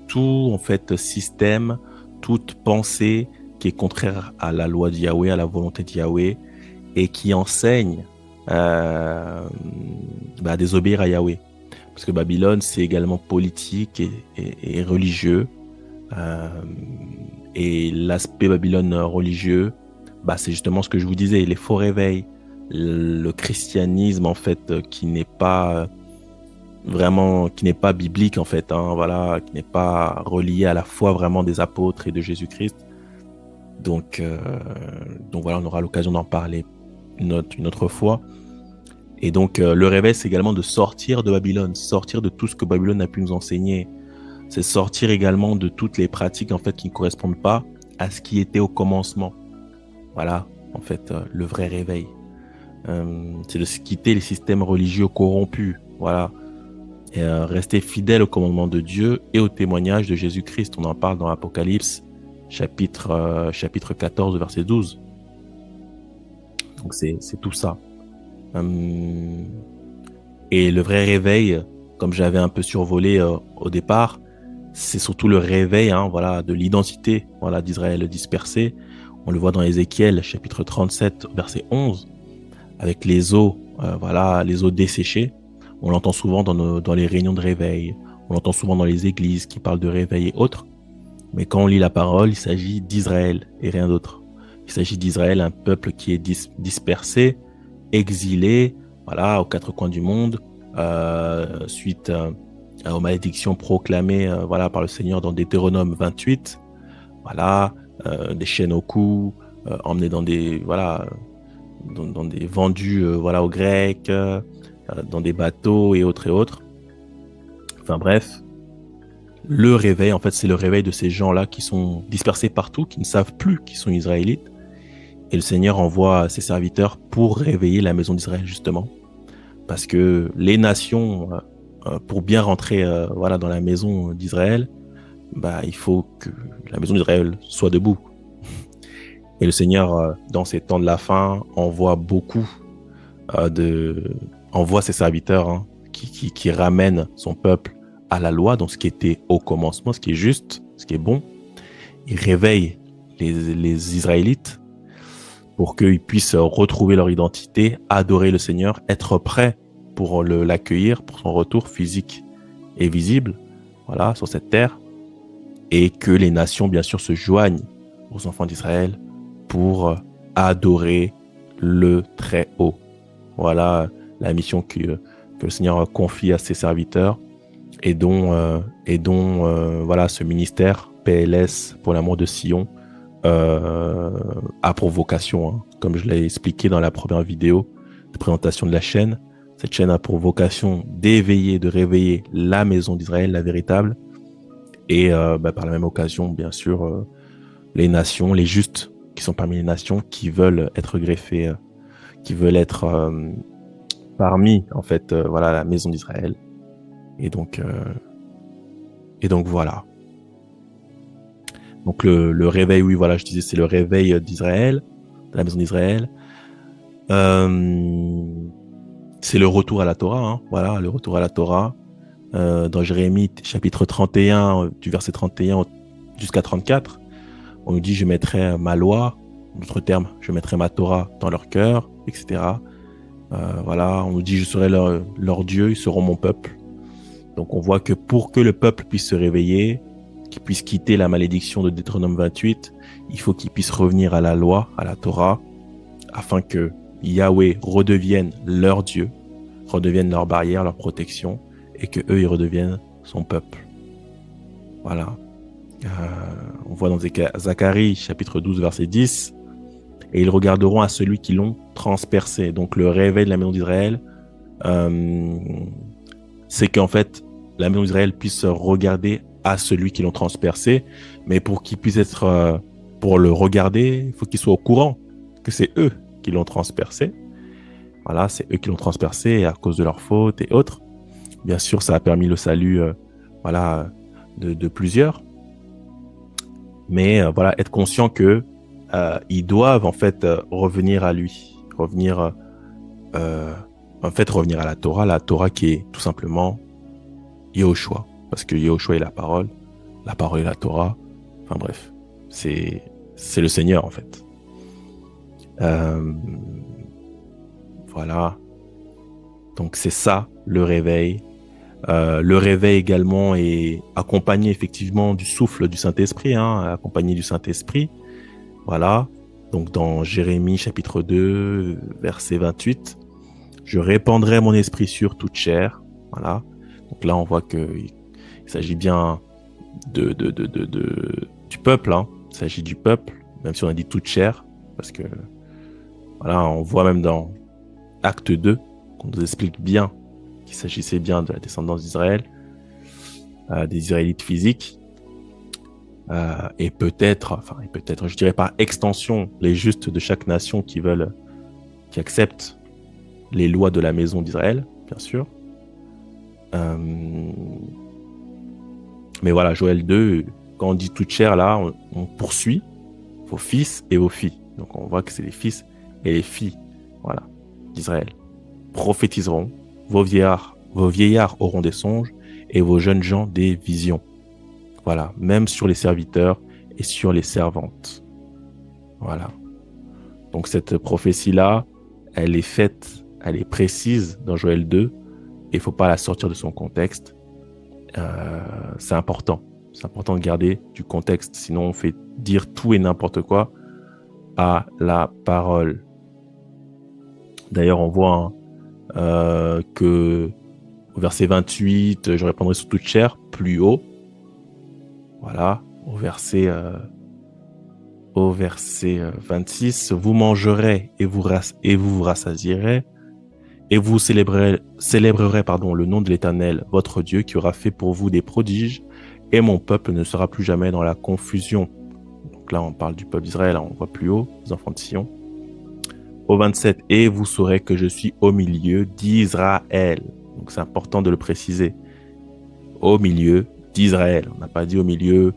tout, en fait, système, toute pensée qui est contraire à la loi de Yahweh, à la volonté de Yahweh, et qui enseigne à désobéir à Yahweh. Parce que Babylone, c'est également politique et religieux. Et l'aspect Babylone religieux, c'est justement ce que je vous disais, les faux réveils, le christianisme, en fait, qui n'est pas biblique, en fait, voilà, qui n'est pas relié à la foi vraiment des apôtres et de Jésus-Christ. Donc voilà, on aura l'occasion d'en parler une autre fois. Et donc, le réveil, c'est également de sortir de Babylone, sortir de tout ce que Babylone a pu nous enseigner. C'est sortir également de toutes les pratiques, en fait, qui ne correspondent pas à ce qui était au commencement. Voilà, en fait, le vrai réveil. C'est de quitter les systèmes religieux corrompus. Voilà. Et rester fidèle au commandement de Dieu et au témoignage de Jésus-Christ. On en parle dans l'Apocalypse, chapitre 14, verset 12. Donc, c'est tout ça. Et le vrai réveil, comme j'avais un peu survolé au départ, c'est surtout le réveil, voilà, de l'identité, voilà, d'Israël dispersé. On le voit dans Ézéchiel, chapitre 37, verset 11, avec les eaux, voilà, les eaux desséchées. On l'entend souvent dans les réunions de réveil. On l'entend souvent dans les églises qui parlent de réveil et autres. Mais quand on lit la parole, il s'agit d'Israël et rien d'autre. Il s'agit d'Israël, un peuple qui est dispersé, exilé, voilà, aux quatre coins du monde, suite aux malédictions proclamées, voilà, par le Seigneur dans Deutéronome 28. Voilà, des chaînes au cou, emmenés dans des, voilà, dans des vendus, voilà, aux Grecs, dans des bateaux et autres et autres. Enfin bref, le réveil, en fait, c'est le réveil de ces gens-là qui sont dispersés partout, qui ne savent plus qu'ils sont israélites Et le Seigneur envoie ses serviteurs pour réveiller la maison d'Israël, justement. Parce que les nations, pour bien rentrer voilà, dans la maison d'Israël, bah, il faut que la maison d'Israël soit debout. Et le Seigneur, dans ces temps de la fin, envoie ses serviteurs qui ramènent son peuple à la loi, donc ce qui était au commencement, ce qui est juste, ce qui est bon. Il réveille les Israélites pour qu'ils puissent retrouver leur identité, adorer le Seigneur, être prêts pour l'accueillir, pour son retour physique et visible, voilà, sur cette terre, et que les nations, bien sûr, se joignent aux enfants d'Israël pour adorer le Très-Haut. Voilà la mission que le Seigneur confie à ses serviteurs et dont voilà, ce ministère PLS pour l'amour de Sion a pour vocation, comme je l'ai expliqué dans la première vidéo de présentation de la chaîne. Cette chaîne a pour vocation d'éveiller, de réveiller la maison d'Israël, la véritable, et par la même occasion, bien sûr, les nations, les justes qui sont parmi les nations, qui veulent être greffés, qui veulent être parmi, en fait, voilà, la maison d'Israël. Et donc voilà. Donc le réveil, oui, voilà, je disais, c'est le réveil d'Israël, de la maison d'Israël. C'est le retour à la Torah, voilà, le retour à la Torah. Dans Jérémie, chapitre 31, du verset 31 jusqu'à 34, on nous dit, je mettrai ma loi, en d'autres termes, je mettrai ma Torah dans leur cœur, etc. Voilà, on nous dit, je serai leur Dieu, ils seront mon peuple. Donc on voit que pour que le peuple puisse se réveiller, qu'il puisse quitter la malédiction de Deutéronome 28, il faut qu'il puisse revenir à la loi, à la Torah, afin que Yahweh redevienne leur Dieu, redevienne leur barrière, leur protection, et que eux ils redeviennent son peuple. Voilà. On voit dans Zacharie, chapitre 12, verset 10, et ils regarderont à celui qui l'ont transpercé. Donc le réveil de la maison d'Israël, c'est qu'en fait, la maison d'Israël puisse regarder à celui qui l'ont transpercé, mais pour qu'il puisse être, pour le regarder, il faut qu'il soit au courant que c'est eux qui l'ont transpercé. Voilà, c'est eux qui l'ont transpercé à cause de leurs fautes et autres. Bien sûr, ça a permis le salut, voilà, de plusieurs. Mais voilà, être conscient que ils doivent en fait revenir à lui, revenir à la Torah qui est tout simplement Yehoshua, parce que Yehoshua est la parole est la Torah. Enfin bref, c'est le Seigneur en fait. Voilà. Donc c'est ça le réveil. Le réveil également est accompagné effectivement du souffle du Saint-Esprit, accompagné du Saint-Esprit. Voilà. Donc dans Jérémie chapitre 2, verset 28, je répandrai mon esprit sur toute chair. Voilà. Donc là on voit que il s'agit bien du peuple. Il s'agit du peuple, même si on a dit toute chair, parce que voilà, on voit même dans Acte 2 qu'on nous explique bien qu'il s'agissait bien de la descendance d'Israël, des Israélites physiques, et peut-être, je dirais par extension, les justes de chaque nation qui acceptent les lois de la maison d'Israël, bien sûr. Mais voilà, Joël 2, quand on dit toute chair, là, on poursuit vos fils et vos filles. Donc on voit que c'est les fils et les filles, voilà, d'Israël. Prophétiseront, vos vieillards auront des songes et vos jeunes gens des visions. Voilà, même sur les serviteurs et sur les servantes. Voilà. Donc cette prophétie-là, elle est faite, elle est précise dans Joël 2 et il ne faut pas la sortir de son contexte. C'est important. C'est important de garder du contexte, sinon on fait dire tout et n'importe quoi à la parole. D'ailleurs, on voit que au verset 28, je répondrai sur toute chair, plus haut. Voilà, au verset 26, vous mangerez et vous vous rassasierez et vous célébrerez le nom de l'Éternel, votre Dieu, qui aura fait pour vous des prodiges, et mon peuple ne sera plus jamais dans la confusion. Donc là, on parle du peuple d'Israël, on voit plus haut, les enfants de Sion. Au 27, et vous saurez que je suis au milieu d'Israël. Donc c'est important de le préciser. Au milieu d'Israël. On n'a pas dit au milieu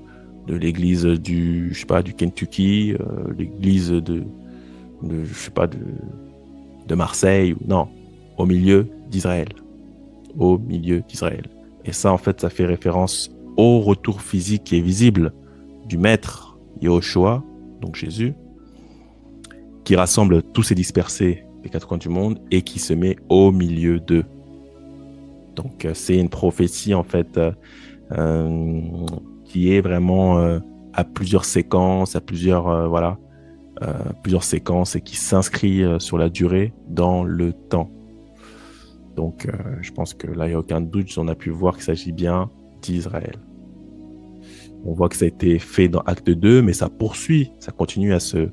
de l'église du Kentucky, l'église je sais pas, de Marseille. Non, au milieu d'Israël. Au milieu d'Israël. Et ça, en fait, ça fait référence au retour physique et visible du maître Yahushua, donc Jésus, qui rassemble tous ces dispersés des quatre coins du monde et qui se met au milieu d'eux. Donc, c'est une prophétie, en fait, qui est vraiment à plusieurs séquences, à plusieurs séquences et qui s'inscrit sur la durée dans le temps. Donc, je pense que là, il n'y a aucun doute, on a pu voir qu'il s'agit bien d'Israël. On voit que ça a été fait dans Acte 2, mais ça poursuit, ça continue à se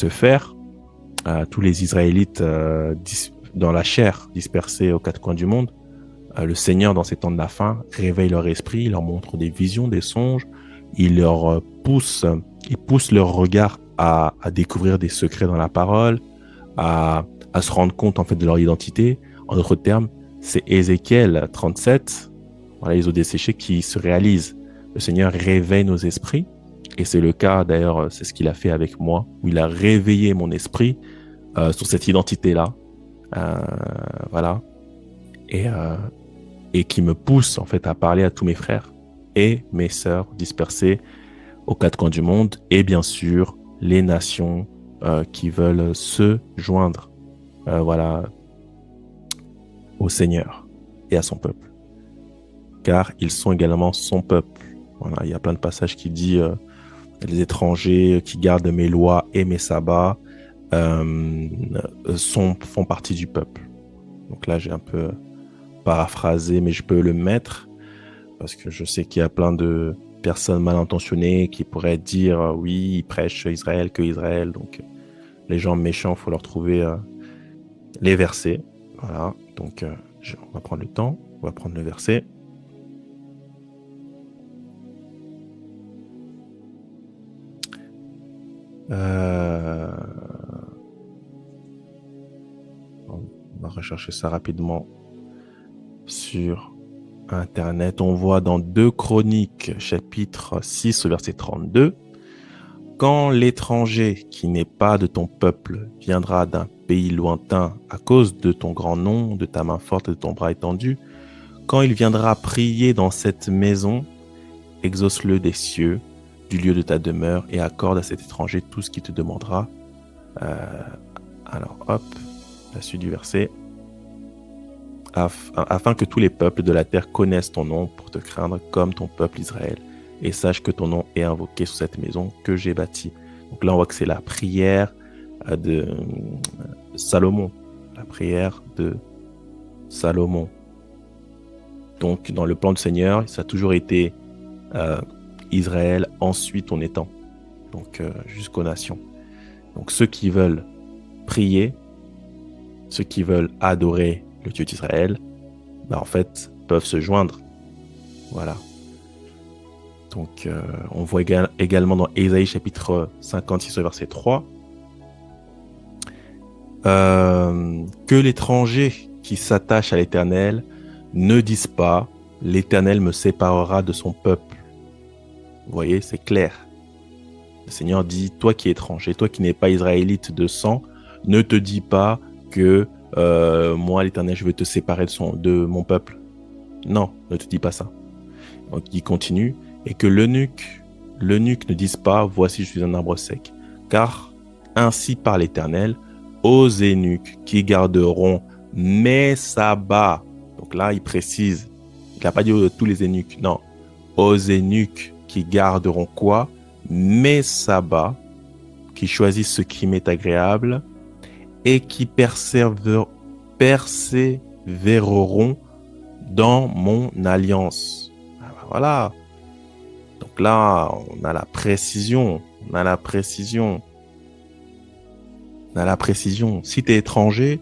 faire. Tous les Israélites dans la chair, dispersés aux quatre coins du monde, le Seigneur, dans ces temps de la fin, réveille leur esprit, il leur montre des visions, des songes, il pousse leur regard à découvrir des secrets dans la parole, à se rendre compte en fait de leur identité. En d'autres termes, c'est Ézéchiel 37, voilà, les eaux desséchées qui se réalisent. Le Seigneur réveille nos esprits, et c'est le cas d'ailleurs, c'est ce qu'il a fait avec moi, où il a réveillé mon esprit sur cette identité-là, voilà, et qui me pousse en fait à parler à tous mes frères et mes sœurs dispersés aux quatre coins du monde, et bien sûr les nations qui veulent se joindre, voilà, au Seigneur et à son peuple, car ils sont également son peuple. Voilà, il y a plein de passages qui disent les étrangers qui gardent mes lois et mes sabbats font partie du peuple. Donc là, j'ai un peu paraphrasé, mais je peux le mettre parce que je sais qu'il y a plein de personnes mal intentionnées qui pourraient dire oui, ils prêchent Israël que Israël. Donc les gens méchants, il faut leur trouver les versets. Voilà, donc on va prendre le temps, on va prendre le verset. On va rechercher ça rapidement sur Internet. On voit dans 2 Chroniques, chapitre 6, verset 32. Quand l'étranger qui n'est pas de ton peuple viendra d'un pays lointain à cause de ton grand nom, de ta main forte et de ton bras étendu, quand il viendra prier dans cette maison, exauce-le des cieux, du lieu de ta demeure, et accorde à cet étranger tout ce qu'il te demandera. Alors, hop, la suite du verset. Afin que tous les peuples de la terre connaissent ton nom pour te craindre comme ton peuple Israël, et sache que ton nom est invoqué sur cette maison que j'ai bâtie. Donc là, on voit que c'est la prière de Salomon. La prière de Salomon. Donc, dans le plan du Seigneur, ça a toujours été Israël, ensuite on étend. Donc, jusqu'aux nations. Donc, ceux qui veulent prier, ceux qui veulent adorer le Dieu d'Israël, en fait, peuvent se joindre. Voilà. Donc, on voit également dans Ésaïe chapitre 56, verset 3, que l'étranger qui s'attache à l'Éternel ne dise pas « L'Éternel me séparera de son peuple ». Vous voyez, c'est clair. Le Seigneur dit « Toi qui es étranger, toi qui n'es pas israélite de sang, ne te dis pas que moi, l'Éternel, je vais te séparer de mon peuple. » Non, ne te dis pas ça. Donc, il continue. Et que l'eunuque ne dise pas « Voici, je suis un arbre sec ». Car ainsi parle l'Éternel, aux eunuques qui garderont mes sabbats. Donc là, il précise, il n'a pas dit tous les eunuques, non. Aux eunuques qui garderont quoi? Mes sabbats, qui choisissent ce qui m'est agréable et qui persévéreront dans mon alliance. Voilà. Donc là, on a la précision. Si tu es étranger,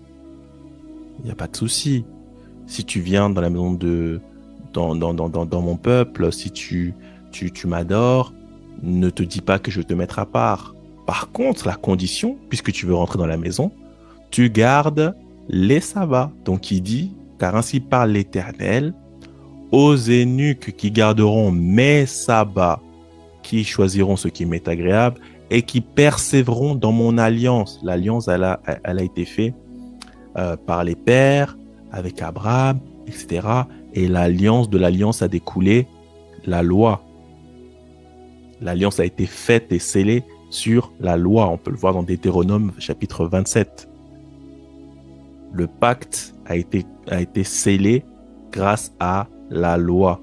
il n'y a pas de souci. Si tu viens dans la maison dans mon peuple, si tu m'adores, ne te dis pas que je vais te mettre à part. Par contre, la condition, puisque tu veux rentrer dans la maison, tu gardes les sabbats. Donc il dit, car ainsi parle l'Éternel, aux eunuques qui garderont mes sabbats, qui choisiront ce qui m'est agréable et qui persévéreront dans mon alliance. L'alliance, elle a été faite par les pères, avec Abraham, etc. Et de l'alliance a découlé la loi. L'alliance a été faite et scellée sur la loi. On peut le voir dans Deutéronome chapitre 27. Le pacte a été scellé grâce à la loi.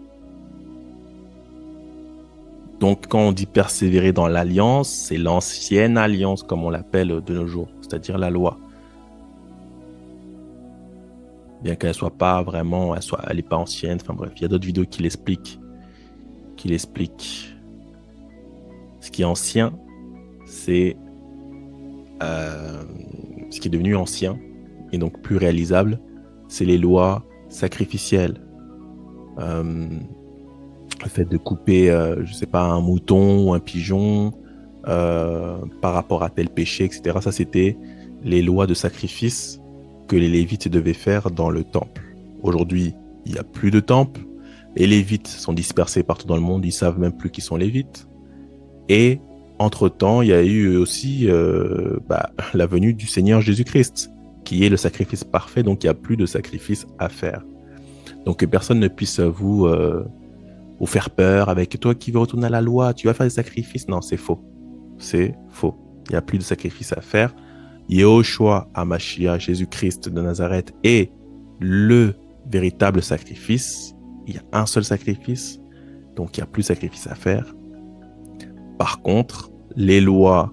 Donc, quand on dit persévérer dans l'alliance, c'est l'ancienne alliance, comme on l'appelle de nos jours, c'est-à-dire la loi. Bien qu'elle soit pas vraiment, elle n'est pas ancienne. Enfin bref, il y a d'autres vidéos qui l'expliquent. Ce qui est ancien, c'est ce qui est devenu ancien et donc plus réalisable, c'est les lois sacrificielles. Le fait de couper, je sais pas, un mouton ou un pigeon par rapport à tel péché, etc. Ça, c'était les lois de sacrifice que les Lévites devaient faire dans le temple. Aujourd'hui, il n'y a plus de temple. Les Lévites sont dispersés partout dans le monde. Ils savent même plus qui sont Lévites. Et entre-temps, il y a eu aussi la venue du Seigneur Jésus-Christ, qui est le sacrifice parfait. Donc, il n'y a plus de sacrifice à faire. Donc, que personne ne puisse vous faire peur avec toi qui veux retourner à la loi. Tu vas faire des sacrifices. Non, c'est faux. C'est faux. Il n'y a plus de sacrifice à faire. Yehoshua HaMashiach, Jésus-Christ de Nazareth, est le véritable sacrifice. Il y a un seul sacrifice. Donc, il n'y a plus de sacrifice à faire. Par contre, les lois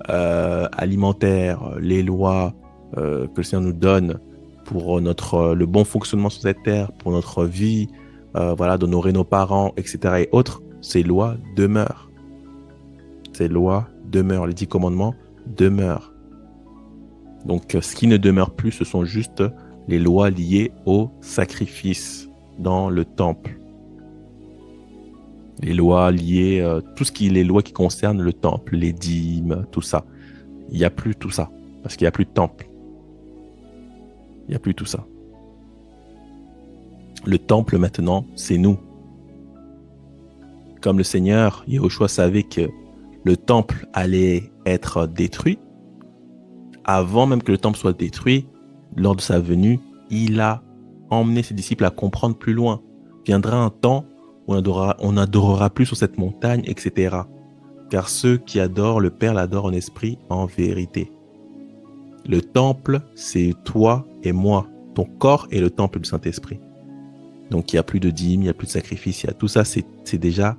alimentaires, les lois que le Seigneur nous donne pour le bon fonctionnement sur cette terre, pour notre vie, d'honorer nos parents, etc. et autres, ces lois demeurent. Ces lois demeurent. Les 10 commandements demeurent. Donc, ce qui ne demeure plus, ce sont juste les lois liées au sacrifice dans le temple. Les lois liées, les lois qui concernent le temple, les dîmes, tout ça. Il n'y a plus tout ça, parce qu'il n'y a plus de temple. Il n'y a plus tout ça. Le temple maintenant, c'est nous. Comme le Seigneur, Yehoshua savait que le temple allait être détruit, avant même que le temple soit détruit, lors de sa venue, il a emmené ses disciples à comprendre plus loin. Viendra un temps où on n'adorera plus sur cette montagne, etc. Car ceux qui adorent le Père l'adorent en esprit, en vérité. Le temple, c'est toi et moi. Ton corps est le temple du Saint-Esprit. Donc, il n'y a plus de dîmes, il n'y a plus de sacrifices. Tout ça, c'est déjà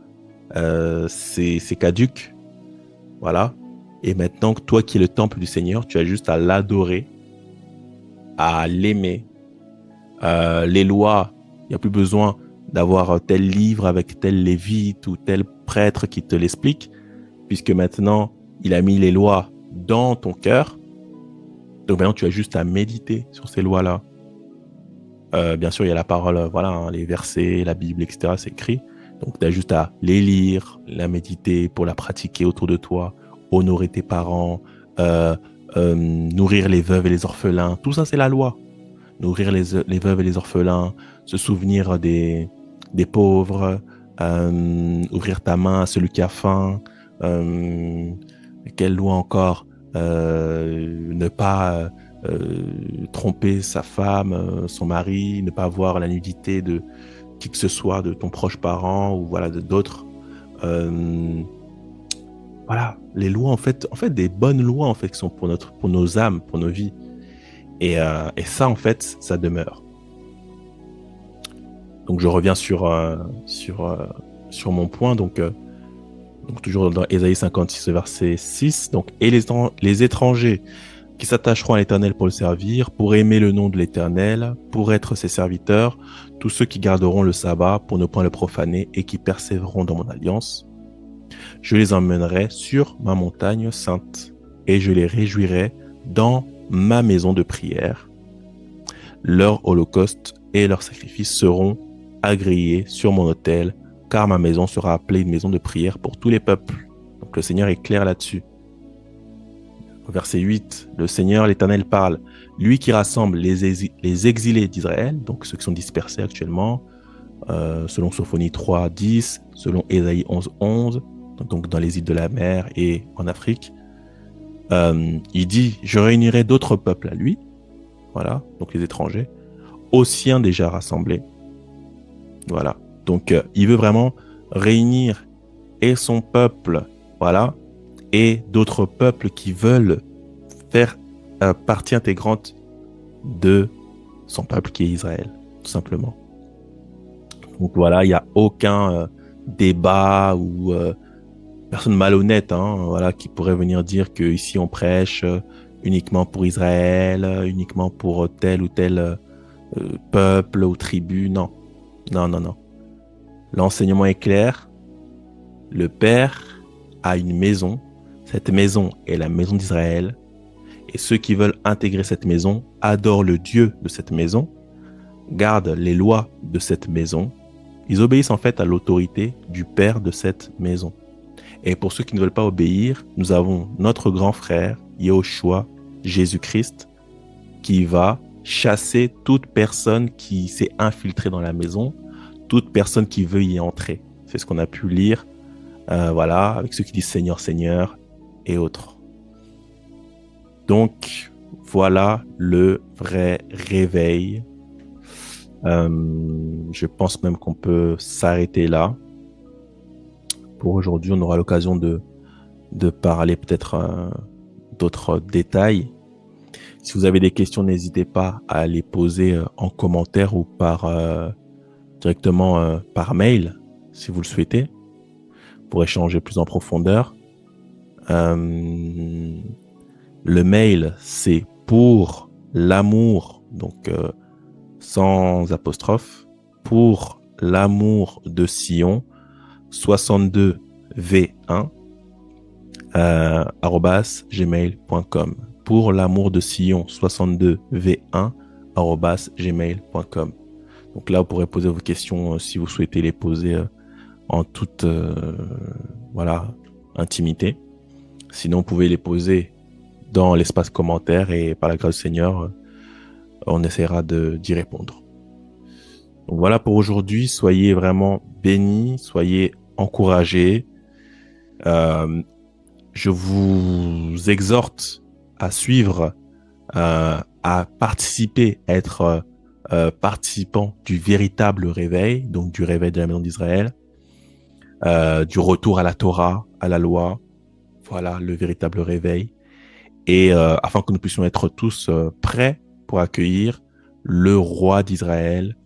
c'est caduc. Voilà. Et maintenant, toi qui es le temple du Seigneur, tu as juste à l'adorer, à l'aimer. Les lois, il n'y a plus besoin d'avoir tel livre avec tel lévite ou tel prêtre qui te l'explique, puisque maintenant, il a mis les lois dans ton cœur. Donc maintenant, tu as juste à méditer sur ces lois-là. Bien sûr, il y a la parole, les versets, la Bible, etc. C'est écrit. Donc, tu as juste à les lire, la méditer pour la pratiquer autour de toi, honorer tes parents, nourrir les veuves et les orphelins. Tout ça, c'est la loi. Nourrir les veuves et les orphelins, se souvenir des pauvres, ouvrir ta main à celui qui a faim. Quelle loi encore? Ne pas tromper sa femme, son mari, ne pas avoir la nudité de qui que ce soit, de ton proche parent ou d'autres. Les lois en fait des bonnes lois en fait qui sont pour nos âmes, pour nos vies. Et ça en fait, ça demeure. Donc je reviens sur mon point. Donc toujours dans Ésaïe 56 verset 6. Donc et les étrangers qui s'attacheront à l'Éternel pour le servir, pour aimer le nom de l'Éternel, pour être ses serviteurs, tous ceux qui garderont le sabbat pour ne point le profaner et qui persévéreront dans mon alliance, je les emmènerai sur ma montagne sainte et je les réjouirai dans ma maison de prière. Leurs holocaustes et leurs sacrifices seront agréés sur mon autel, car ma maison sera appelée une maison de prière pour tous les peuples. Donc le Seigneur est clair là-dessus. Au verset 8, le Seigneur, l'Éternel parle. Lui qui rassemble les exilés d'Israël, donc ceux qui sont dispersés actuellement, selon Sophonie 3, 10, selon Ésaïe 11, 11, donc dans les îles de la mer et en Afrique. Il dit, je réunirai d'autres peuples à lui, voilà, donc les étrangers, aux siens déjà rassemblés. Voilà. Donc, il veut vraiment réunir et son peuple, voilà, et d'autres peuples qui veulent faire partie intégrante de son peuple qui est Israël, tout simplement. Donc voilà, il n'y a aucun débat ou personne malhonnête, hein, voilà, qui pourrait venir dire que ici on prêche uniquement pour Israël, uniquement pour tel ou tel peuple ou tribu. Non, non, non, non. L'enseignement est clair. Le Père a une maison. Cette maison est la maison d'Israël. Et ceux qui veulent intégrer cette maison adorent le Dieu de cette maison, gardent les lois de cette maison. Ils obéissent en fait à l'autorité du Père de cette maison. Et pour ceux qui ne veulent pas obéir, nous avons notre grand frère, Yahushua, Jésus-Christ, qui va chasser toute personne qui s'est infiltrée dans la maison, toute personne qui veut y entrer. C'est ce qu'on a pu lire, voilà, avec ceux qui disent Seigneur, Seigneur et autres. Donc, voilà le vrai réveil. Je pense même qu'on peut s'arrêter là. Pour aujourd'hui, on aura l'occasion de parler peut-être d'autres détails. Si vous avez des questions, n'hésitez pas à les poser en commentaire ou directement par mail, si vous le souhaitez, pour échanger plus en profondeur. Le mail, c'est pour l'amour, donc sans apostrophe, pour l'amour de Sion, 62v1, @gmail.com. Pour l'amour de Sion, 62v1, @gmail.com. Donc là, vous pourrez poser vos questions si vous souhaitez les poser en toute voilà, intimité. Sinon, vous pouvez les poser dans l'espace commentaire et par la grâce du Seigneur, on essaiera d'y répondre. Donc voilà pour aujourd'hui. Soyez vraiment bénis, soyez encouragés. Je vous exhorte à suivre, à participer, à être participant du véritable réveil, donc du réveil de la maison d'Israël, du retour à la Torah, à la loi, voilà le véritable réveil, et afin que nous puissions être tous prêts pour accueillir le roi d'Israël,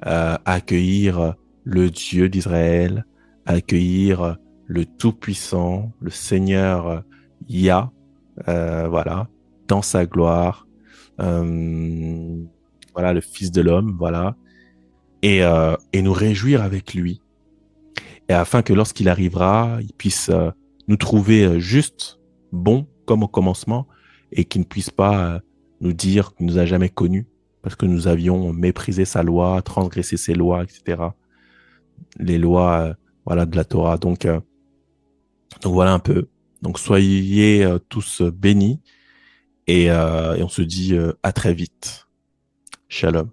accueillir le Dieu d'Israël, accueillir le Tout-Puissant, le Seigneur Yah, voilà, dans sa gloire, voilà, le Fils de l'homme, voilà, et nous réjouir avec lui, et afin que lorsqu'il arrivera, il puisse nous trouver juste, bons comme au commencement, et qu'il ne puisse pas nous dire qu'il nous a jamais connus, parce que nous avions méprisé sa loi, transgressé ses lois, etc. Les lois, voilà, de la Torah. Donc voilà un peu. Donc soyez tous bénis, et on se dit à très vite. Shalom.